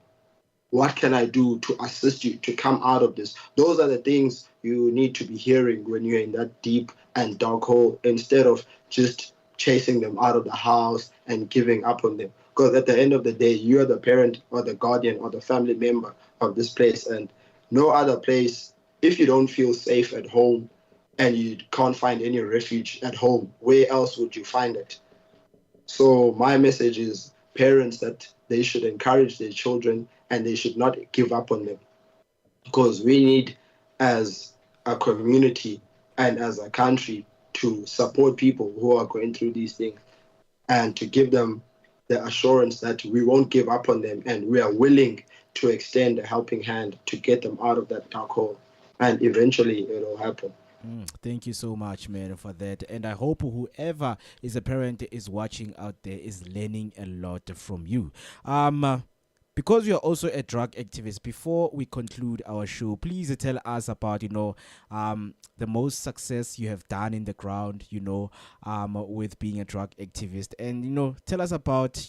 what can I do to assist you to come out of this? Those are the things you need to be hearing when you're in that deep and dark hole, instead of just chasing them out of the house and giving up on them. Because at the end of the day, you're the parent or the guardian or the family member of this place, and no other place. If you don't feel safe at home and you can't find any refuge at home, where else would you find it? So my message is parents that they should encourage their children and they should not give up on them, because we need, as a community and as a country, to support people who are going through these things and to give them the assurance that we won't give up on them and we are willing to extend a helping hand to get them out of that dark hole, and eventually it'll happen.
Thank you so much, man, for that. And I hope whoever is a parent is watching out there is learning a lot from you. Because you're also a drug activist, before we conclude our show, please tell us about, the most success you have done in the ground, with being a drug activist. And, tell us about,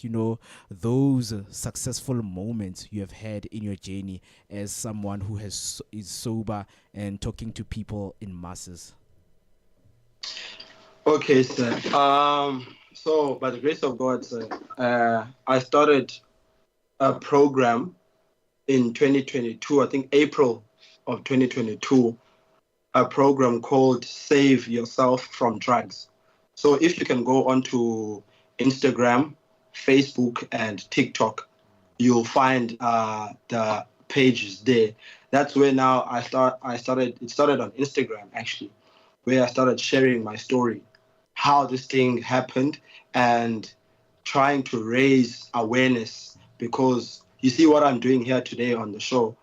those successful moments you have had in your journey as someone who is sober and talking to people in masses.
Okay, sir. So by the grace of God, sir, I started a program in 2022, I think April of 2022, a program called Save Yourself from Drugs. So if you can go onto Instagram, Facebook, and TikTok, you'll find the pages there. That's where now it started on Instagram, actually, where I started sharing my story, how this thing happened, and trying to raise awareness. Because you see what I'm doing here today on the show,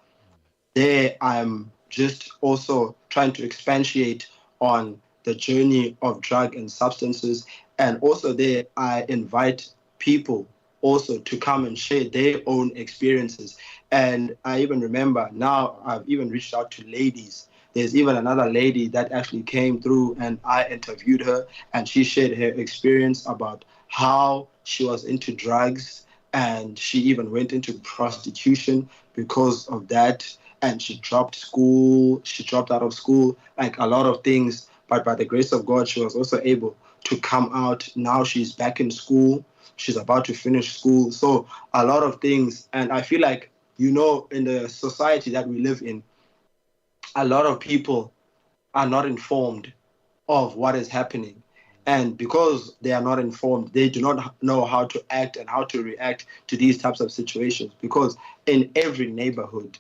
there I'm just also trying to expatiate on the journey of drug and substances. And also there I invite people also to come and share their own experiences. And I even remember now I've even reached out to ladies. There's even another lady that actually came through and I interviewed her, and she shared her experience about how she was into drugs, and she even went into prostitution because of that, and she dropped out of school, like a lot of things. But by the grace of God, she was also able to come out. Now she's back in school. She's about to finish school. So a lot of things. And I feel like, in the society that we live in, a lot of people are not informed of what is happening. And because they are not informed, they do not know how to act and how to react to these types of situations. Because in every neighborhood,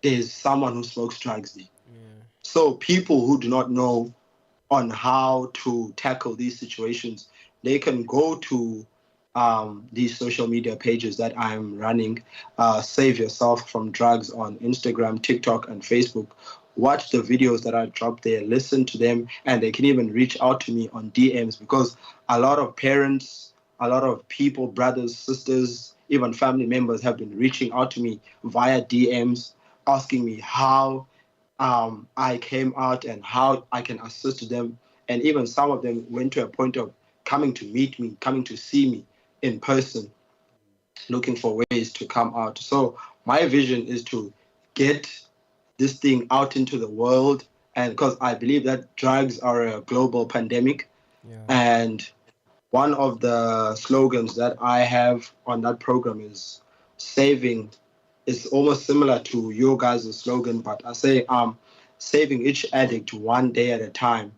there's someone who smokes drugs. So people who do not know on how to tackle these situations, they can go to these social media pages that I'm running, Save Yourself from Drugs on Instagram, TikTok, and Facebook. Watch the videos that I drop there, listen to them, and they can even reach out to me on DMs, because a lot of parents, a lot of people, brothers, sisters, even family members have been reaching out to me via DMs, asking me how I came out and how I can assist them. And even some of them went to a point of coming to meet me, coming to see me in person, looking for ways to come out. So my vision is to get this thing out into the world and because I believe that drugs are a global pandemic.
Yeah.
And one of the slogans that I have on that program is saving. It's almost similar to your guys' slogan, but I say saving each addict one day at a time.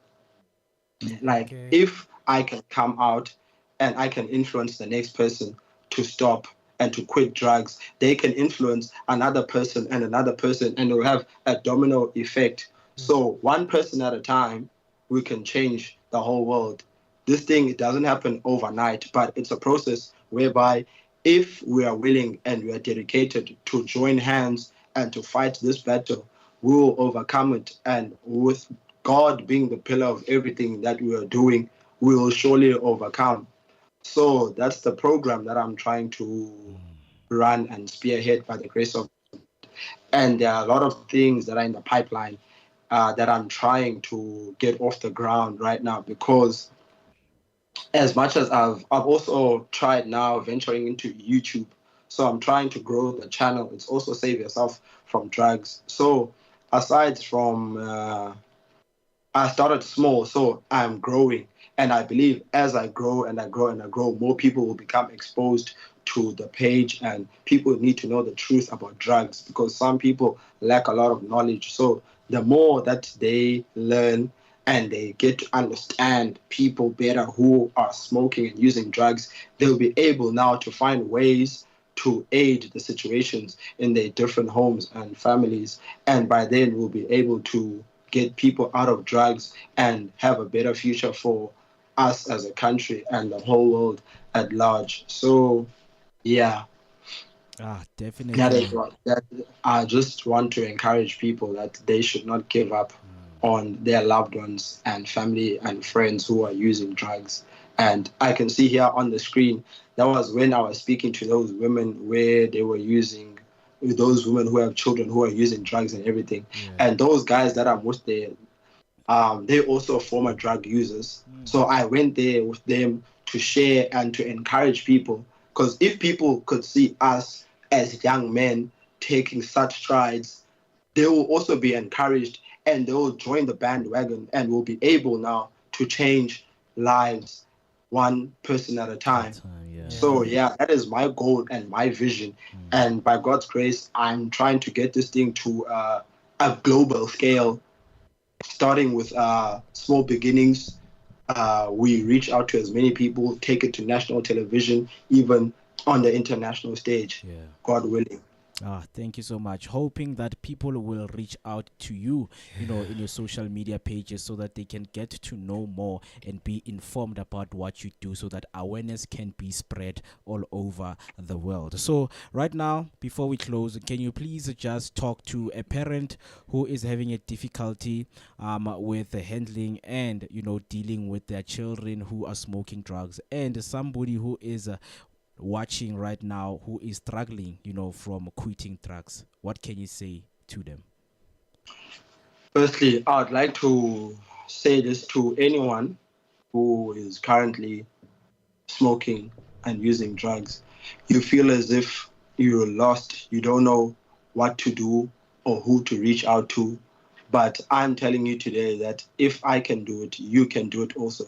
Like
Okay.
if I can come out and I can influence the next person to stop and to quit drugs, they can influence another person and another person, and it will have a domino effect. So one person at a time, we can change the whole world. This thing, it doesn't happen overnight, but it's a process whereby if we are willing and we are dedicated to join hands and to fight this battle, we will overcome it. And with God being the pillar of everything that we are doing, we will surely overcome. So that's the program that I'm trying to run and spearhead by the grace of God. And there are a lot of things that are in the pipeline that I'm trying to get off the ground right now, because as much as I've also tried now venturing into YouTube. So I'm trying to grow the channel. It's also Save Yourself from Drugs. So aside from I started small, so I'm growing. And I believe as I grow and I grow and I grow, more people will become exposed to the page, and people need to know the truth about drugs, because some people lack a lot of knowledge. So the more that they learn and they get to understand people better who are smoking and using drugs, they'll be able now to find ways to aid the situations in their different homes and families. And by then, we'll be able to get people out of drugs and have a better future for us as a country and the whole world at large. So, yeah,
Definitely.
that is what that I just want to encourage people that they should not give up on their loved ones and family and friends who are using drugs. And I can see here on the screen, that was when I was speaking to those women where they were using, those women who have children who are using drugs and everything. And those guys that are with their they also former drug users. So I went there with them to share and to encourage people. Because if people could see us as young men taking such strides, they will also be encouraged and they will join the bandwagon and will be able now to change lives one person at a time. So yeah, that is my goal and my vision. And by God's grace, I'm trying to get this thing to a global scale, starting with small beginnings. We reach out to as many people, take it to national television, even on the international stage, God willing.
Thank you so much. Hoping that people will reach out to you, in your social media pages, so that they can get to know more and be informed about what you do, so that awareness can be spread all over the world. So right now, before we close, can you please just talk to a parent who is having a difficulty with the handling and, dealing with their children who are smoking drugs, and somebody who is watching right now who is struggling, from quitting drugs? What can you say to them?
Firstly, I would like to say this to anyone who is currently smoking and using drugs. You feel as if you're lost, you don't know what to do or who to reach out to. But I'm telling you today that if I can do it, you can do it also.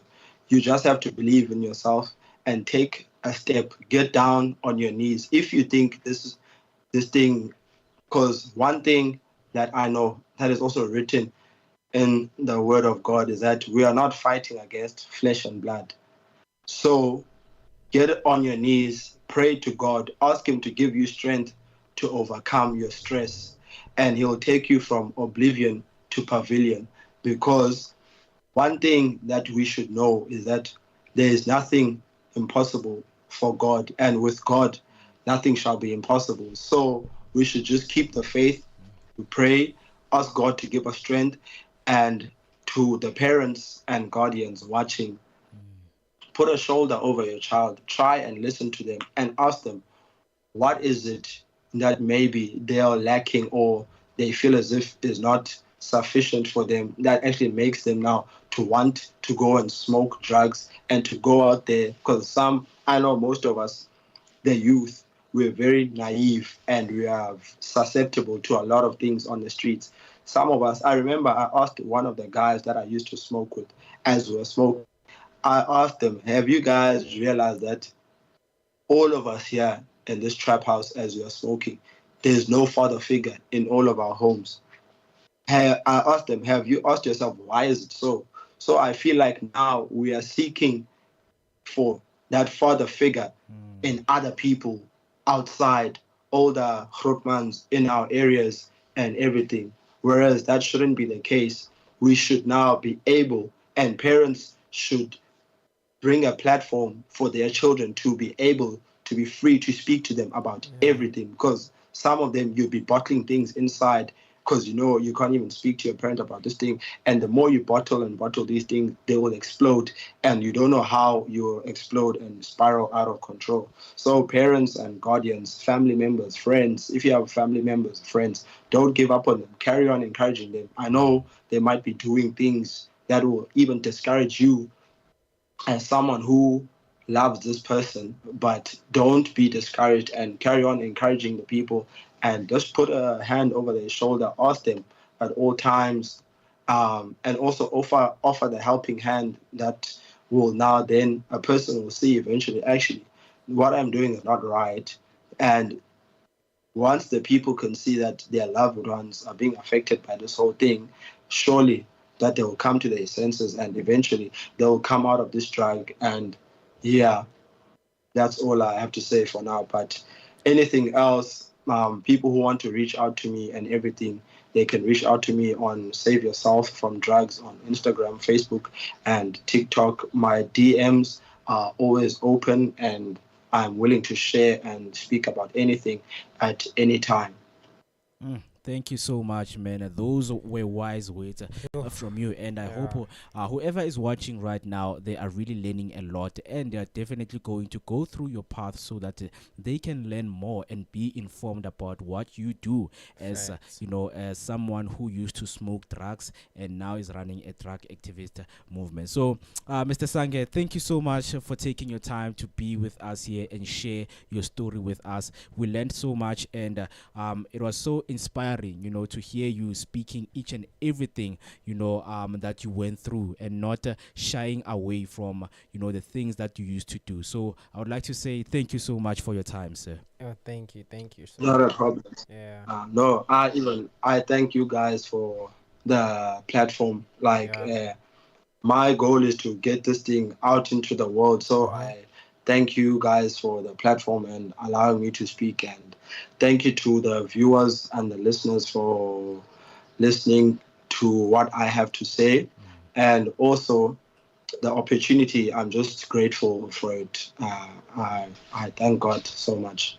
You just have to believe in yourself and take a step. Get down on your knees. If you think this thing, because one thing that I know that is also written in the word of God is that we are not fighting against flesh and blood. So get on your knees, pray to God, ask him to give you strength to overcome your stress, and he'll take you from oblivion to pavilion. Because one thing that we should know is that there is nothing impossible for God, and with God, nothing shall be impossible. So we should just keep the faith, we pray, ask God to give us strength. And to the parents and guardians watching, put a shoulder over your child, try and listen to them and ask them, what is it that maybe they are lacking or they feel as if is not sufficient for them, that actually makes them now to want to go and smoke drugs and to go out there? Because I know most of us, the youth, we're very naive and we are susceptible to a lot of things on the streets. some of us, I remember I asked one of the guys that I used to smoke with as we were smoking, I asked them, have you guys realized that all of us here in this trap house as we are smoking, there's no father figure in all of our homes? I asked them, have you asked yourself, why is it so? So I feel like now we are seeking for that father figure in other people outside, older grootmans in our areas and everything. Whereas that shouldn't be the case. We should now be able, and parents should bring a platform for their children to be able to be free to speak to them about everything, because some of them you'll be bottling things inside because you can't even speak to your parent about this thing, and the more you bottle and bottle these things, they will explode, and you don't know how you'll explode and spiral out of control. So parents and guardians, family members, friends, if you have family members, friends, don't give up on them. Carry on encouraging them. I know they might be doing things that will even discourage you as someone who loves this person, but don't be discouraged and carry on encouraging the people, and just put a hand over their shoulder, ask them at all times, and also offer the helping hand that will now then a person will see eventually, actually, what I'm doing is not right. And once the people can see that their loved ones are being affected by this whole thing, surely that they will come to their senses and eventually they will come out of this drug. And yeah, that's all I have to say for now. But anything else, people who want to reach out to me and everything, they can reach out to me on Save Yourself from Drugs on Instagram, Facebook, and TikTok. My DMs are always open, and I'm willing to share and speak about anything at any time.
Thank you so much, man. Those were wise words from you, and I hope whoever is watching right now, they are really learning a lot, and they are definitely going to go through your path so that they can learn more and be informed about what you do as as someone who used to smoke drugs and now is running a drug activist movement. So, Mr. Sange, thank you so much for taking your time to be with us here and share your story with us. We learned so much, and it was so inspiring, to hear you speaking each and everything, that you went through, and not shying away from, the things that you used to do. So I would like to say thank you so much for your time, sir.
Oh, thank you so
Not a
much.
problem.
Yeah,
No, I thank you guys for the platform. Like,
yeah.
my goal is to get this thing out into the world. So
Uh-huh.
I thank you guys for the platform and allowing me to speak. And thank you to the viewers and the listeners for listening to what I have to say. And also the opportunity, I'm just grateful for it. I thank God so much.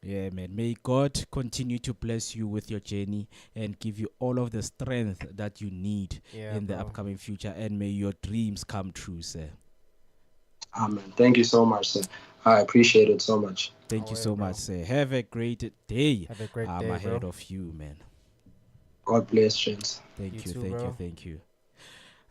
Yeah, man. May God continue to bless you with your journey and give you all of the strength that you need
Yeah,
in the
bro.
upcoming future. And may your dreams come true, sir.
Amen. Thank you so much, sir. I appreciate it so much.
Thank you
Oh, yeah,
so much,
bro.
sir. Have a great day
Have a great day,
ahead
bro.
of you, man.
God bless, friends.
You
Thank you,
too,
thank you,
bro.
thank you.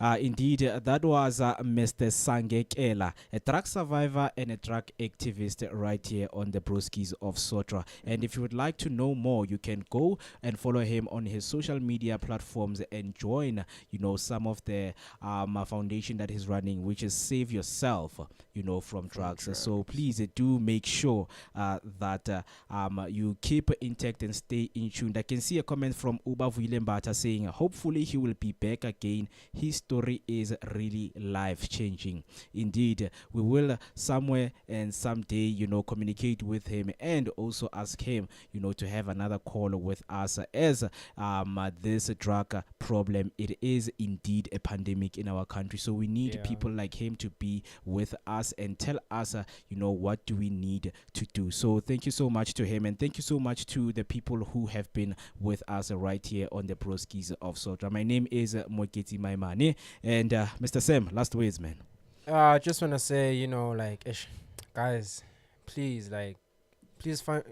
Indeed, that was Mr. Sange Kela, a drug survivor and a drug activist right here on the Broskies of Sotra. And if you would like to know more, you can go and follow him on his social media platforms and join, some of the foundation that he's running, which is Save Yourself, from drugs. So please do make sure that you keep intact and stay in tune. I can see a comment from Uba Vuilembata saying, hopefully he will be back again. His story is really life-changing. Indeed, we will somewhere and someday, communicate with him and also ask him, to have another call with us, as this drug problem, it is indeed a pandemic in our country. So we need people like him to be with us and tell us, what do we need to do. So thank you so much to him, and thank you so much to the people who have been with us right here on the Broskies of Sotra. My name is Moketi Maimane, and Mr. Sam, last words, man.
I just wanna say, guys, please, please find,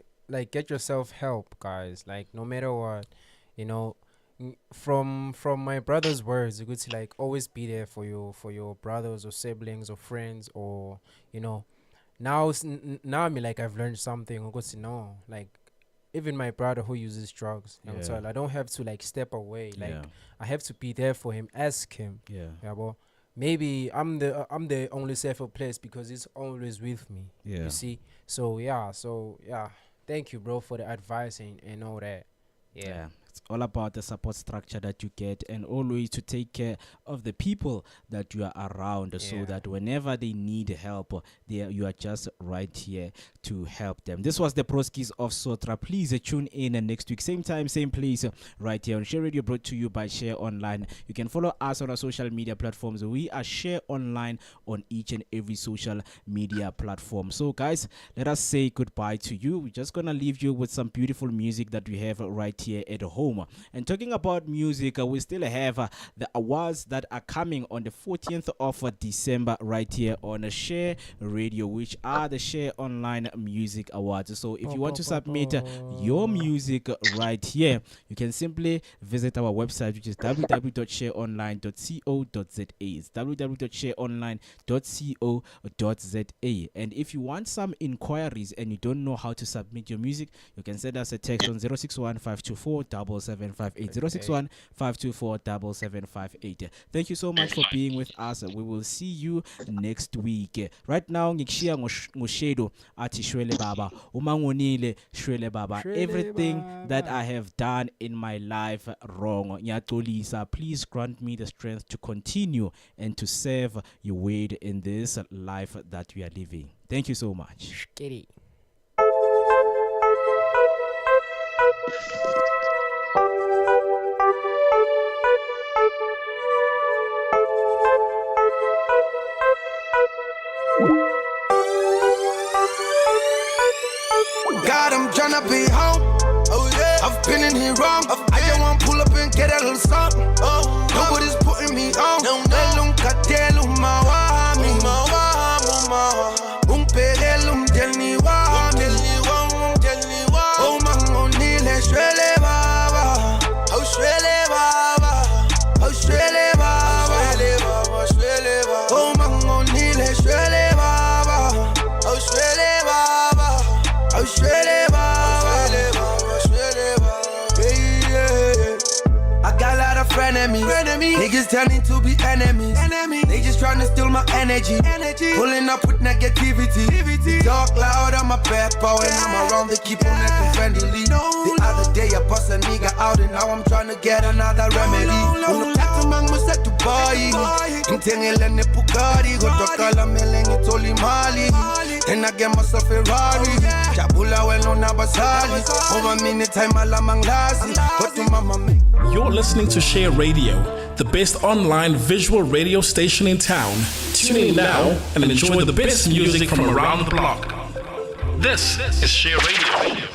get yourself help, guys. Like, no matter what, you know, from my brother's words, you could see, always be there for your brothers or siblings or friends, or now now I mean, I've learned something. I could see, no, like, even my brother who uses drugs, so I don't have to like step away. Like I have to be there for him, ask him. Yeah, well, maybe I'm the only safer place because he's always with me. You see. So yeah. Thank you, bro, for the advice and all that. Yeah.
It's all about the support structure that you get, and always to take care of the people that you are around, so that whenever they need help, you are just right here to help them. This was the Broskies of Sotra. Please tune in next week, same time, same place, right here on Share Radio, brought to you by Share Online. You can follow us on our social media platforms. We are Share Online on each and every social media platform. So guys, let us say goodbye to you. We're just gonna leave you with some beautiful music that we have right here at home. And talking about music, we still have the awards that are coming on the 14th of December right here on Share Radio, which are the Share Online Music Awards. So if you want to submit your music right here, you can simply visit our website, which is www.shareonline.co.za. It's www.shareonline.co.za. And if you want some inquiries and you don't know how to submit your music, you can send us a text on 061-524-7758. 061-524-7758. Thank you so much for being with us. We will see you next week. Right now, ngikshia ngoshedo ati shwele baba. Umangonile shwele baba. Everything that I have done in my life wrong, nyatolisa, please grant me the strength to continue and to serve your word in this life that we are living. Thank you so much.
God, I'm tryna be home. Oh yeah, I've been in here wrong. I just want pull up and get a little something. Oh, nobody's putting me on. Nunca tell mawami, umpelelum tell ni wa, oh mangoni le shwele baba, oh shwele baba, oh shwele baba, oh mangoni le shwele baba, oh shwele baba. Oh, shwele baba, I got a lot of frenemies. Niggas turning to be enemies. They just trying to steal my energy. Pulling up with negativity. They talk loud on my back, but when I'm around, they keep on acting friendly. The other day, I bust a nigga out, and now I'm trying to get another remedy. Intengele Bugatti, go to Calamele, it's only Mali. Then I get myself a Ferrari. Jabula well on Abasali. Over minute time, Alamanglazi. Go to Mama.
You're listening to Share Radio, the best online visual radio station in town. Tune in now and enjoy the best music from around the block. This is Share Radio.